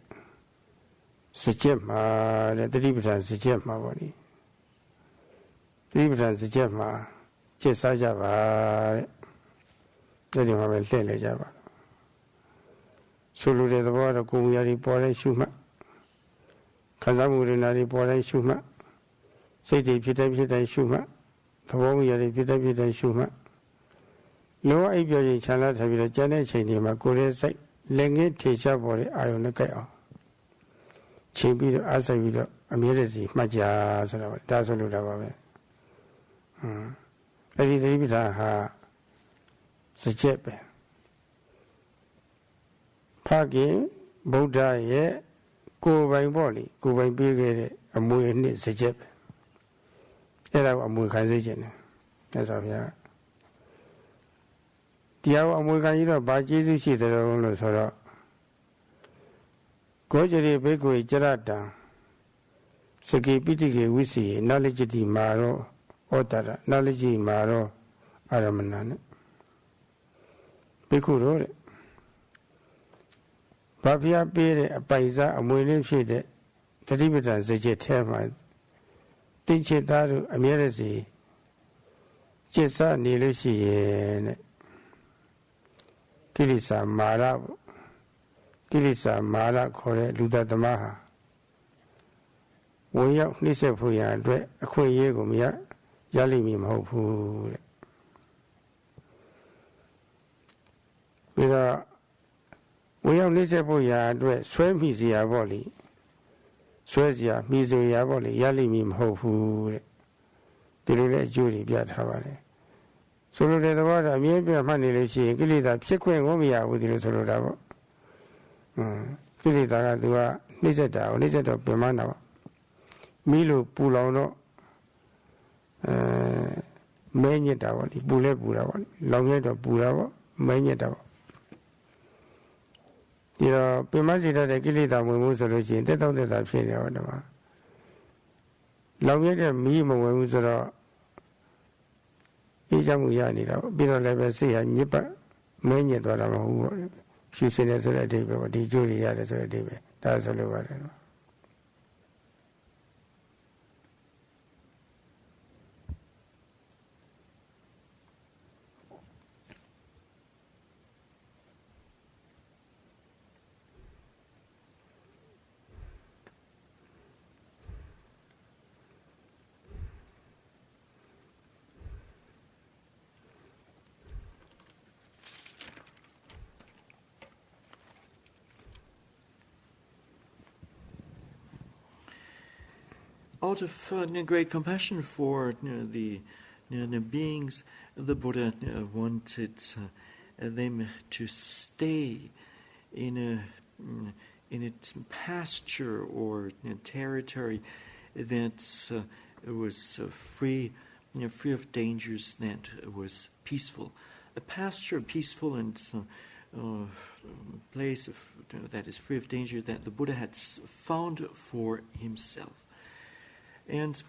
စကြက်မှာတဲ့တတိပဋ္ဌာန်စကြက်မှာပေါ့လေတတိပဋ္ဌာန်စကြက်မှာကျက်စားကြပါတဲ့ဒီမှာပဲလှည့်လေကြပါဆိုလိုတဲ့သဘောကတော့ကိုယ်မူရာတွေပေါ်တဲ့ရှုမှတ်ခံစားမှုတွေနာတွေပေါ်တဲ့ရှုမှတ်စိတ်တွေဖြစ်တဲ့ရှုမှတ်သဘောမူရာတွေဖြစ်တဲ့ရှုမှတ်လောအိပ်ပျော်ရင်ချမ်းသာထားပြီးတော့ကျန်တဲ့ချိန်တွေမှာကိုယ်ရဲ့စိတ်လက်ငယ်ထေချပေါ်တဲ့အာယုန်နဲ့ကြိုက်အောင်ချိန်ပြီးတော့အားစိုက်ပြီးတော့အမြဲတည်းစီမှတ်ကြဆိုတော့ဒါဆိုလို့တာပါပဲအဲ့ဒီသတိပဋ္ဌာန်ဟာစကြက်ပဲဖခင်ဗုဒ္ဓရဲ့ကိုယ်ပိုင်ပေါ့လေကိုယ်ပိုင်ပေးခဲ့တဲ့အမွေအနှစ်စကြက်ပဲအဲ့ဒါကိုအမွေခံစေခြင်းတယ်မြတ်စွာဘုရားတရားအမွေခံရတော့ဘာကျေးဇူးရှိတယ်လို့ဆိုတော့ကိုကြရိဘိက္ခွေကြရတံစကေပိဋိကေဝိစီနာလိจิติမာရောဩတရနာလိจิမာရော Aramana. Bikuro. Babia Bede, a Paisa, a William Shade, the Tibetan Zajet Termite. Teach it that a Mirasi. Jessa Nilushi. Kilisa Mara. Kilisa Mara Kore Luda Damaha. We have Nisepuya, a Quayegumia, Yalimim Hopu. We have Nisepuya, Swam Misia Voli, Swezia, Mizuya Voli, Yalimim Hopu. The Rule Judy Biat Havare. So the water, maybe a money, Gilida, Piquet Omia with the Solodavo. Gilida, Niseta, Niseta Pemana. Milu Pulano Magnetavoli, Bule Buravoli, Longeto Buravo, Magnetavo. You know, Pimazita de Gilita Mumusology, they don't have shade or whatever. Longeta Mimo Musoro Ijamuyani, Bino Levacy and Nipa, Magnetorama, who she said as a day, but the jury had as a day. That's a little. Out of great compassion for the beings, the Buddha wanted them to stay in its pasture or territory that was free of dangers, that was peaceful. A pasture, peaceful and place that is free of danger that the Buddha had found for himself. And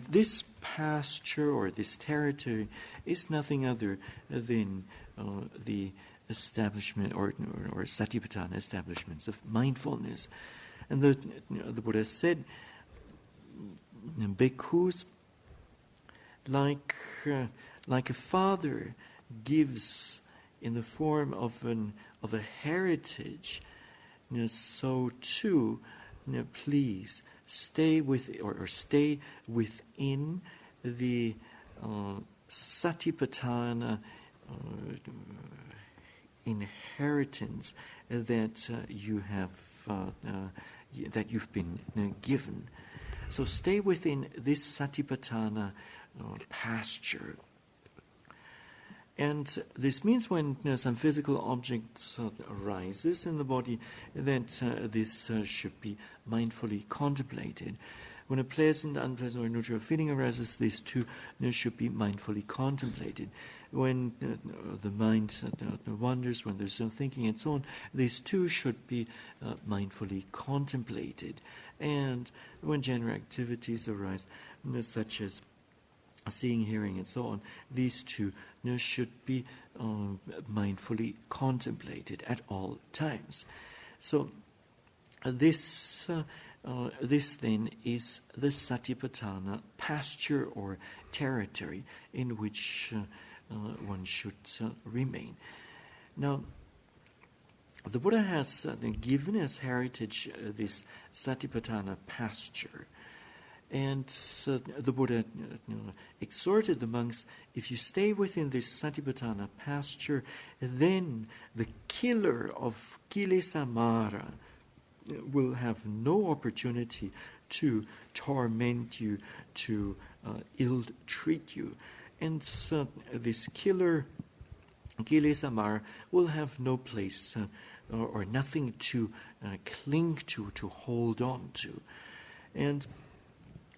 this pasture or this territory is nothing other than the establishment or satipatthana establishments of mindfulness. And the Buddha said, bhikkhus, like a father gives in the form of a heritage, so too. Please stay with or stay within the satipatthana inheritance that you have that you've been given. So stay within this satipatthana pasture. And this means when some physical objects arises in the body, that this should be mindfully contemplated. When a pleasant, unpleasant, or neutral feeling arises, this too should be mindfully contemplated. When the mind wanders, when there's some thinking and so on, this too should be mindfully contemplated. And when general activities arise, such as seeing, hearing, and so on, these two should be mindfully contemplated at all times. So this then is the satipatthana pasture or territory in which one should remain. Now, the Buddha has given as heritage this satipatthana pasture. And the Buddha exhorted the monks, if you stay within this satipatthana pasture, then the killer of kilesa mara will have no opportunity to torment you, to ill-treat you. And this killer, kilesa mara, will have no place or nothing to cling to hold on to. And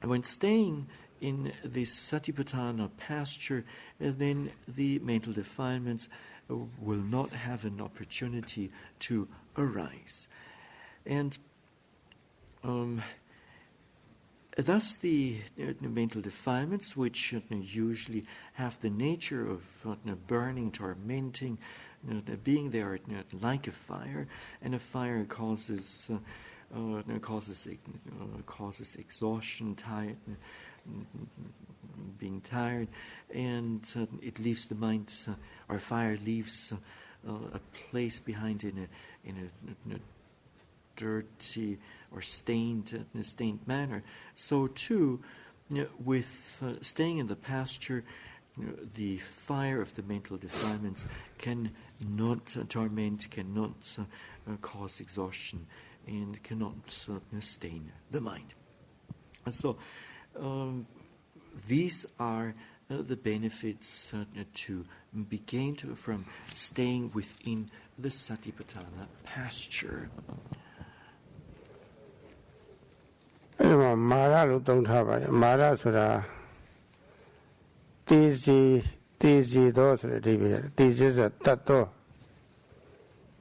when staying in this satipatthana pasture, then the mental defilements will not have an opportunity to arise. And Thus, the mental defilements, which usually have the nature of burning, tormenting, being there like a fire, and a fire causes exhaustion, being tired, and it leaves the mind, or fire leaves a place behind in a dirty or stained manner. So too, with staying in the pasture, the fire of the mental defilements cannot torment, cannot cause exhaustion, and cannot stain the mind. And so these are the benefits to be gained from staying within the Satipatthana pasture. အဲ့ဒါမာရလို့သုံးထားပါတယ်မာရဆိုတာတေစီသောဆိုတဲ့အဓိပ္ပာယ်တေစီဆိုတာတတ်သော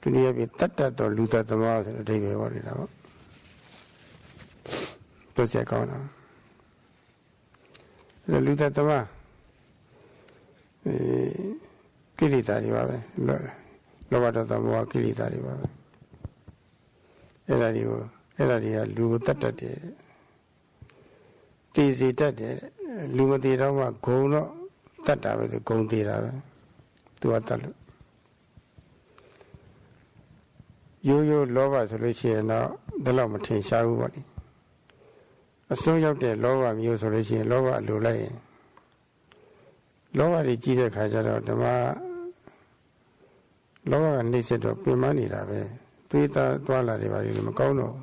ဒီနေ့ပြတတ်သောလူတတ်သမားဆိုတဲ့အဓိပ္ပာယ်ဟောနေတာပေါ့တို့ဆက်ကောင်းတာအဲ့လူတတ်သမားကိလေသာတွေပါပဲလောဘဒေါသမောဟကိလေသာတွေပါပဲအဲ့ဒါတွေကလူကိုတတ်တတ်တယ်တည်စီတတ်တယ်လူမတည်တော့မှဂုံတော့တတ်တာပဲသူဂုံတည်တာပဲသူကတတ်လို့ရိုးလောဘဆိုလို့ရှိရင်တော့ဒါတော့မထင်ရှားဘူးပေါ့လေအစိုးရောက်တဲ့လောဘမျိုးဆိုလို့ရှိရင်လောဘလိုလိုက်ရင်လောဘတွေကြီးတဲ့ခါကျတော့ဓမ္မလောဘကနှိမ့်ဆက်တော့ပြင်ပန်းနေတာပဲတွေးသားသွားလာတွေပါလေမကောင်းတော့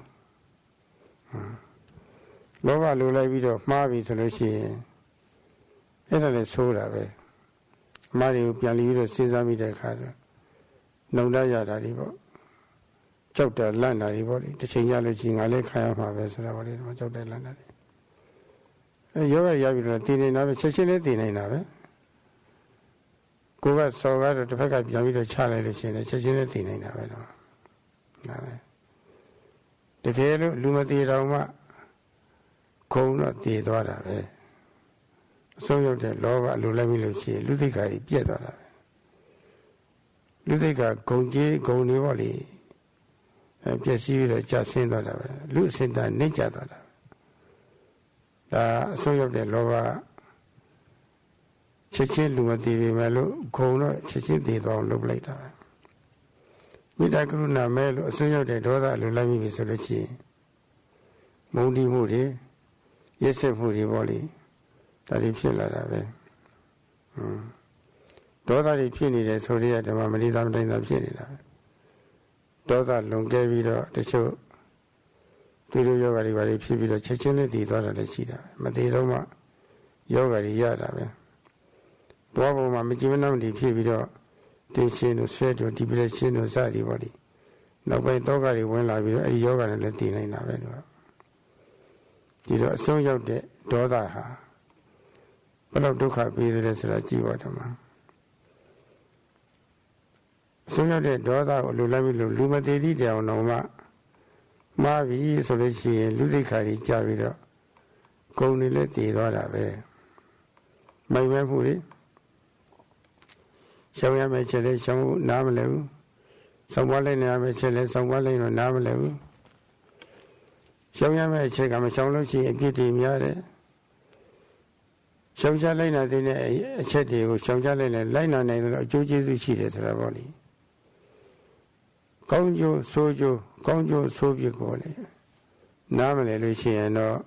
လောဘလိုလိုက်ပြီးတော့မှားပြီဆိုလို့ရှိရင်အဲ့ဒါလည်းဆိုးတာပဲအမှားတွေကိုပြန်ပြီးတော့စဉ်းစားမိတဲ့အခါကျနှုံတရတာတွေပေါ့ကြောက်တယ်လန့်တာတွေပေါ့လေတစ်ချိန်ကြလို့ရှိရင်ငါလည်းခံရမှာပဲဆိုတာပေါ့လေကြောက်တယ်လန့်တာတွေအဲယောဂရပြီးတော့တည်နေတာပဲချက်ချင်းလေးတည်နေတာပဲကိုယ်ကစော်ကားတော့တစ်ဖက်ကပြန်ပြီးတော့ချလိုက်လို့ရှိရင်ချက်ချင်းလေးတည်နေတာပဲတော့ဒါပဲတကယ်လို့လူမတည်တော့မှခုံတော့တည်သွားတာပဲအဆုံးရောက်တဲ့လောဘလိုလိုက်ပြီလို့ရှိရင်လူသိက္ခာကြီးပြည့်သွားတာပဲလူသိက္ခာဂုံကြီးဂုံနေပေါ့လေပျက်စီးပြီးတော့ကျဆင်းသွားတာပဲလူအစင်တန်နှိမ့်ကျသွားတာဒါအဆုံးရောက်တဲ့လောဘချက်ချင်းလူမတည်ပြီမဲ့လို့ခုံတော့ချက်ချင်းတည်သွားအောင်လုပ်လိုက်တာပဲမေတ္တာကရုဏာမဲ့လို့အဆုံးရောက်တဲ့ဒေါသလိုလိုက်ပြီဆိုလို့ရှိရင်မုန်းတိမှုတွေရက်စက်မှုတွေပေါ့လေဒါတွေဖြစ်လာတာပဲဒေါသတွေဖြစ်နေတယ်ဆိုရတဲ့ဓမ္မမနိသမတိုင်းသာဖြစ်နေတာပဲဒေါသလွန်ကဲပြီးတော့တချို့တွေ့ယောဂတွေဘာတွေဖြစ်ပြီးတော့ချက်ချင်းလေးတည်သွားတာလည်းရှိတာမတည်တော့မှယောဂတွေရတာပဲဘောပေါ်မှာမကြည်မနှောင်းတည်ဖြစ်ပြီးတော့တင်းရှင်းတို့ဆွဲတို့ဒီပြည့်ရှင်းတို့စသည်ပေါ့လေနောက်ပိုင်းတောကတွေဝင်လာပြီးတော့အဲဒီယောဂနဲ့လည်းတည်နေတာပဲသူကဒီတော့အဆုံးရောက်တဲ့ဒေါသဟာဘယ်လောက်ဒုက္ခပေးတယ်ဆိုတာကြည့်ပါတော့မှာအဆုံးရောက်တဲ့ဒေါသကိုလူလိုက်ပြီးလူမသေးသည့်တရားအောင်မှမှားပြီဆိုလို့ရှိရင်လူသိက္ခာကြီးကြပြီးတော့ဂုံတွေလည်းတည်သွားတာပဲမိုင်မဲမှုတွေရှောင်ရမယ့်ချက်လည်းရှောင်ဖို့နားမလဲဘူးဆောင်ပွားလိုက်နေရမယ့်ချက်လည်းဆောင်ပွားလိုက်တော့နားမလဲဘူးရှောင်ရမယ့်အချက်ကမရှောင်လို့ရှိရင်အပြစ်တွေများတယ်ရှောင်ချလိုက်တဲ့အချက်တွေကိုရှောင်ချလိုက်လိုက်နာနိုင်တော့အကျိုးကျေးဇူးရှိတယ်ဆိုတာပေါ့လေကောင်းကျိုးဆိုးကျိုးကောင်းကျိုးဆိုးပြစ်ကိုလေနားမလဲလို့ရှိရင်တော့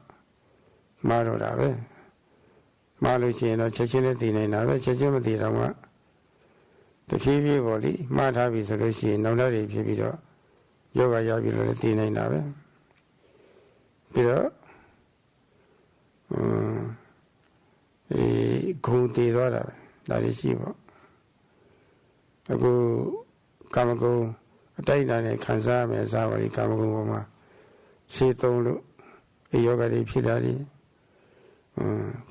မှားတော့တာပဲမှားလို့ရှိရင်တော့ချက်ချင်းနဲ့သိနေတာပဲချက်ချင်းမသိတော့မှတဖြည်းဖြည်းပေါ့လေမှားထားပြီဆိုလို့ရှိရင်နောက်တွေဖြစ်ပြီးတော့ယောဂရပြီးတော့လည်းသိနေတာပဲပြီးတော့ဂုံတည်သွားတာပဲဒါတွေရှိပေါ့အခုကာမဂုဏ်အတိုက်အနဲ့ခံစားရမယ်အစားပါဒီကာမဂုဏ်ပေါ်မှာရှေးသုံးလို့ဒီယောဂတွေဖြစ်တာဒီ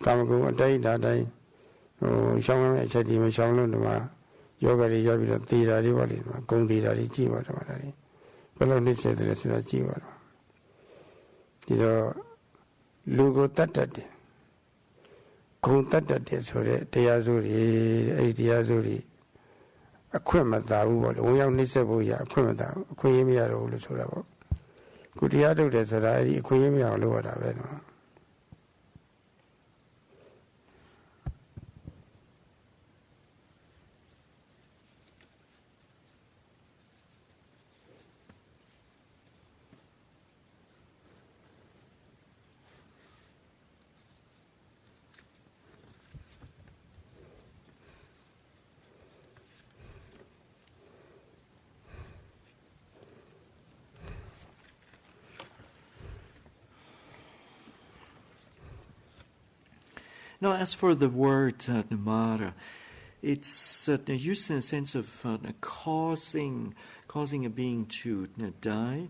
ကာမဂုဏ်အတိုက်အတိုင်းရှောင်းရမယ့်အချက်ဒီမရှောင်းလို့ဒီမှာယောဂတွေရောက်ပြီးတော့တည်တာတွေပေါ့လေဂုံတည်တာတွေကြည့်ပါတော့ဒါတွေဘယ်လိုနှိမ့်ဆက်တယ်ဆိုတာကြည့်ပါတော့ဒီတော့ လူကိုတတ်တတ်တယ်ဂုံတတ်တတ်တယ်ဆိုတဲ့တရားစုတွေအဲ့ဒီတရားစုတွေအခွင့်မသာဘူးပေါ့လေဝင်ရောက်နှိမ့်ဆက်ဖို့ရအခွင့်မသာဘူးအခွင့်အရေးမရတော့ဘူးလို့ဆိုတာပေါ့ခုတရားထုတ်တယ်ဆိုတာအဲ့ဒီအခွင့်အရေးမရအောင်လုပ်ရတာပဲနော် Now, as for the word mara, it's used in the sense of causing a being to die,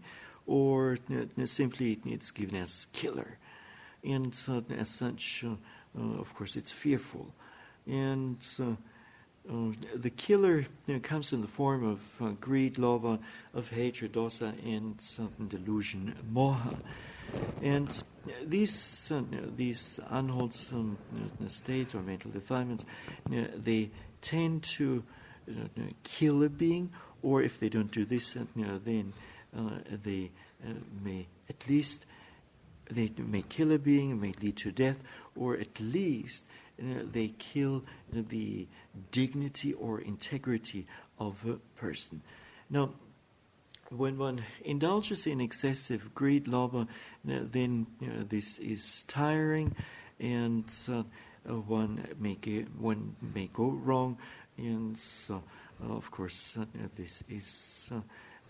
or simply it's given as killer. And as such, of course, it's fearful. And the killer comes in the form of greed, lobha, of hatred, dosa, and delusion, moha. And these unwholesome states or mental defilements, they tend to kill a being, or if they don't do this, then they may at least they may kill a being, it may lead to death, or at least they kill the dignity or integrity of a person. Now, when one indulges in excessive greed, lobha, then this is tiring, and one may go wrong, and of course this is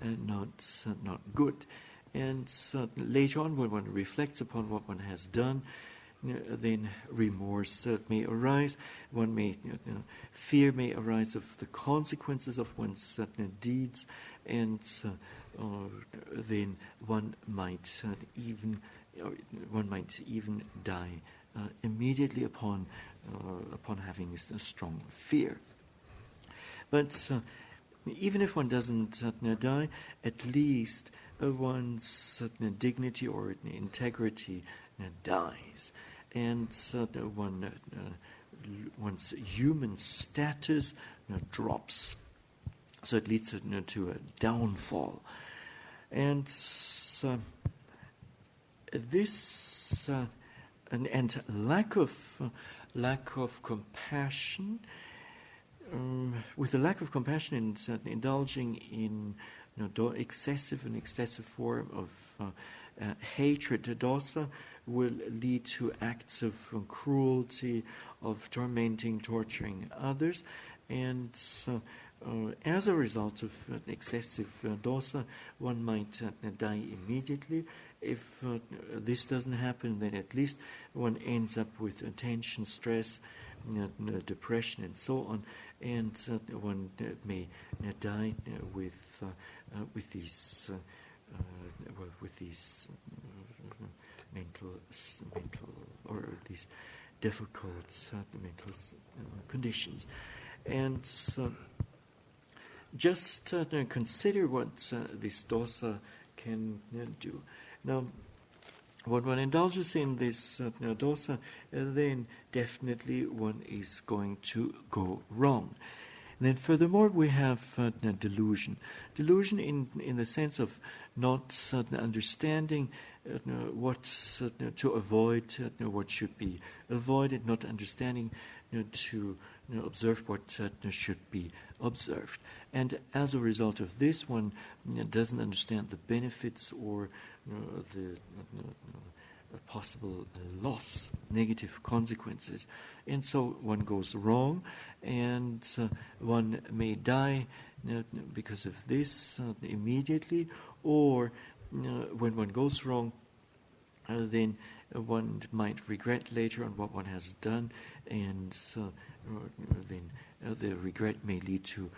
not good. And later on, when one reflects upon what one has done, then remorse may arise. One may fear may arise of the consequences of one's deeds, and then one might even die immediately upon having a strong fear. But even if one doesn't die, at least one's dignity or integrity dies, and one's human status drops. So it leads to a downfall, and this and lack of compassion. With the lack of compassion and indulging in excessive form of hatred, dosa, will lead to acts of cruelty, of tormenting, torturing others, and as a result of excessive dosa, one might die immediately. If this doesn't happen, then at least one ends up with tension, stress, depression, and so on, and one may die with these mental or these difficult mental conditions. And just consider what this dosa can do. Now, when one indulges in this dosa, then definitely one is going to go wrong. And then furthermore, we have delusion. Delusion in the sense of not understanding what to avoid, what should be avoided, not understanding to observe what should be observed. And as a result of this, one doesn't understand the benefits or the possible loss, negative consequences. And so one goes wrong, and one may die because of this immediately, or when one goes wrong, then one might regret later on what one has done, and then the regret may lead to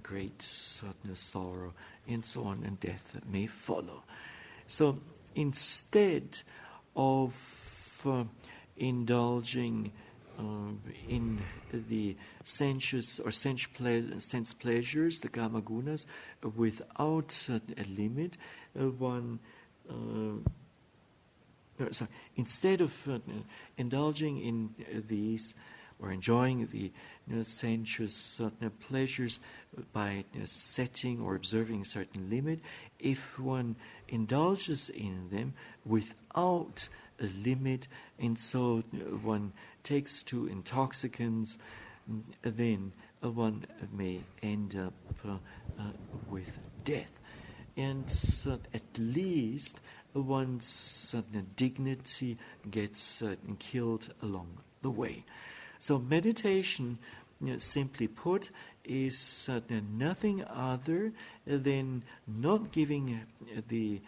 great sorrow, and so on, and death may follow. So instead of indulging in the sensuous or sense pleasures, the kama gunas, without a limit, instead of indulging in these or enjoying the sensuous pleasures by setting or observing a certain limit, if one indulges in them without a limit, and so one takes to intoxicants, then one may end up with death. And at least one's dignity gets killed along the way. So meditation, simply put, is nothing other than not giving the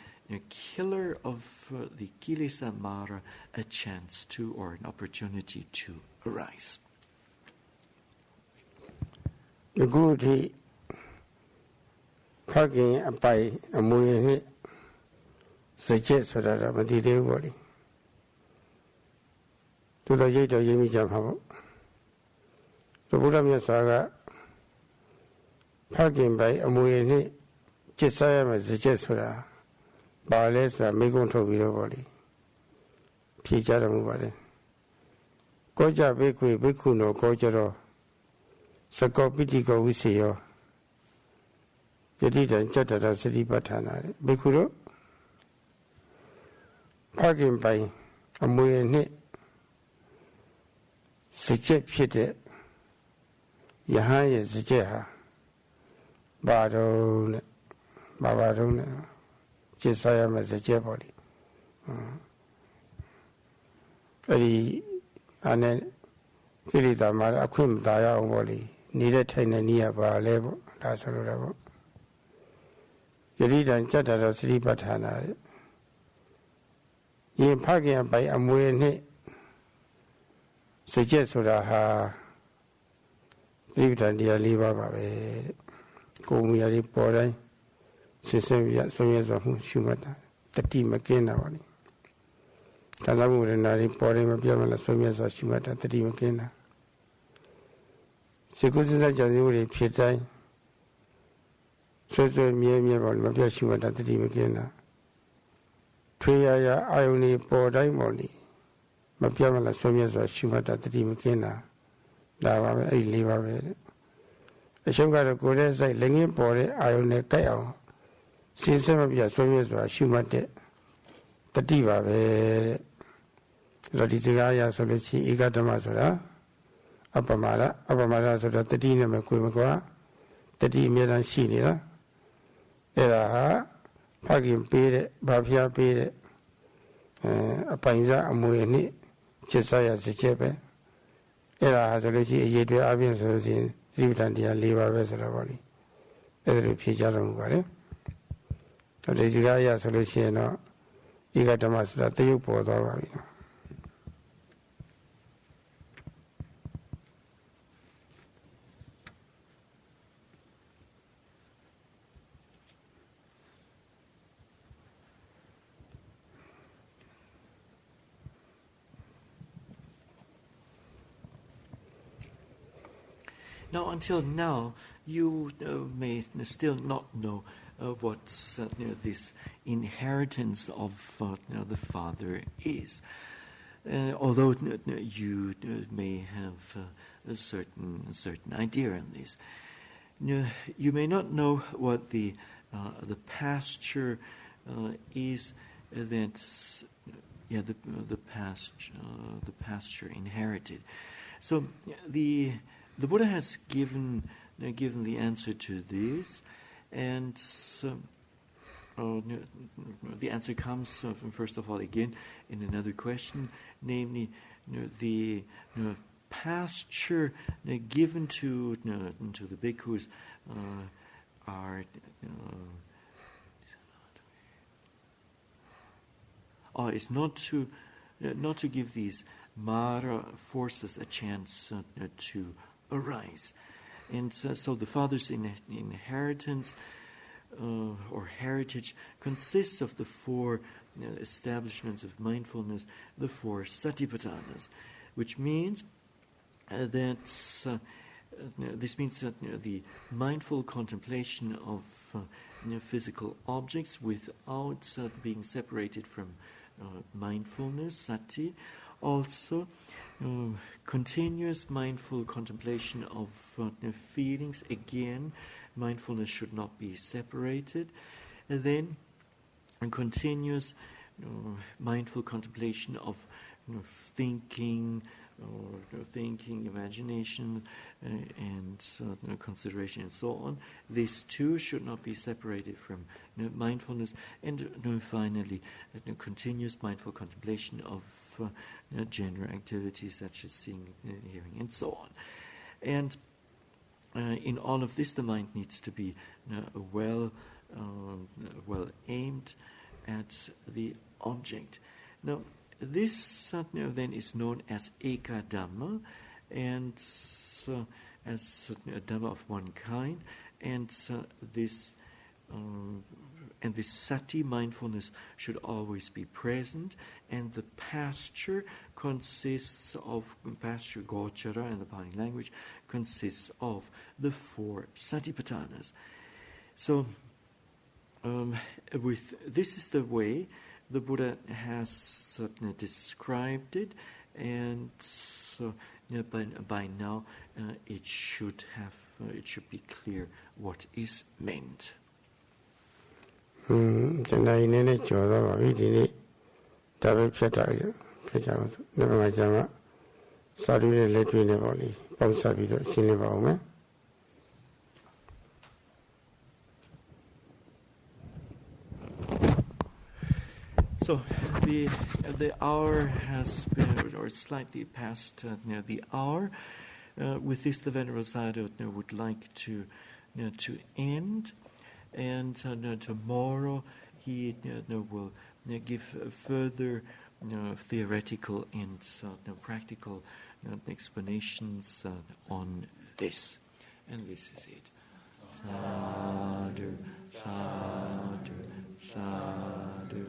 killer of the kilesa mara a chance to, or an opportunity to arise. The good Pagin by a moon suggests that I'm a detail body. To the gate of Yemi Jamhabo. The Buddha Saga Pagin by a moon, Jesayam suggests Bales that may go to the body. Pijaram body. Goja Beku, Beku no Gojaro. Sako Pitiko Visio. Yadida Jatara Satipatthana. Bekuro Pagin by a moon suggest Pite Yahaya Zajeha Badon Babadon Jesayam as a jebody. Eddie Anen Kirita Mara Quim Daya Wally needed Tainania by a level. That's a level. Yadida Jatara Satipatthana. In Pagin by a moon suggest Suraha Livitandia Liva Babe Gomiari Borai Sisavia Soviets of Shumata, the team again. Kazamu and Nari Borim Piamala Soviets of Shumata, the team again. Sikusa Jazuri Pietai Soso Mia Mapia Shumata, the team again. Triaya Ioni Borai Moli Mapiamala Soviets of Shumata, the team again. Lava Liva. A Shunga Godes like Lingy Bore, Ione Kayo. Since some of your Soviets were Shumate, the Diva, Rodizigaya Solici, Igatamasura, Apamara, so that the Dina Makumakua, the D Milan Shinira, Era, Pagin Pere, Babia Pere, a Painza, a Mueni, Chesaya Sechepe, Era has a legit Yedwe Abian in Rivitandia Liva Veseraboli, Every Pijaram. Rizigaya Soluciano, Igatamas, that you poured over. Now, until now, you may still not know what this inheritance of the Father is. Although you may have a certain idea on this. You may not know what the pasture is. That's the pasture inherited. So the Buddha has given the answer to this, and the answer comes first of all again in another question, namely the pasture given to the bhikkhus is not to give these Mara forces a chance to arise. And so the Father's inheritance or heritage consists of the four establishments of mindfulness, the four satipatthanas, which means that this means that the mindful contemplation of physical objects without being separated from mindfulness, sati. Also, continuous mindful contemplation of feelings. Again, mindfulness should not be separated. And then, a continuous mindful contemplation of thinking, imagination, and consideration, and so on. These two should not be separated from mindfulness. And finally, continuous mindful contemplation of general activities such as seeing, hearing, and so on. And in all of this, the mind needs to be well aimed at the object. Now, this then is known as Eka Dhamma, and as a Dhamma of one kind, and this sati, mindfulness, should always be present, and the pasture consists of, pasture gochara in the Pali language, consists of the 4 satipatthanas. So, this is the way the Buddha has certainly described it, and so by now it should be clear what is meant. တနေ့နည်းနည်းကြော်တော့ပါပြီဒီနေ့ဒါပဲဖြတ်ကြအောင်နောက်မှကျမှစာတူနဲ့လက်တွေ့နဲ့ပေါ့လေပေါက်ဆက်ပြီးတော့ရှင်းလင်းပါအောင်မယ် So the hour has been, or slightly past the hour. With this, the Venerable Sayadaw would like to end, and tomorrow he will give further theoretical and practical explanations on this. And this is it. Sadhu, sadhu, sadhu.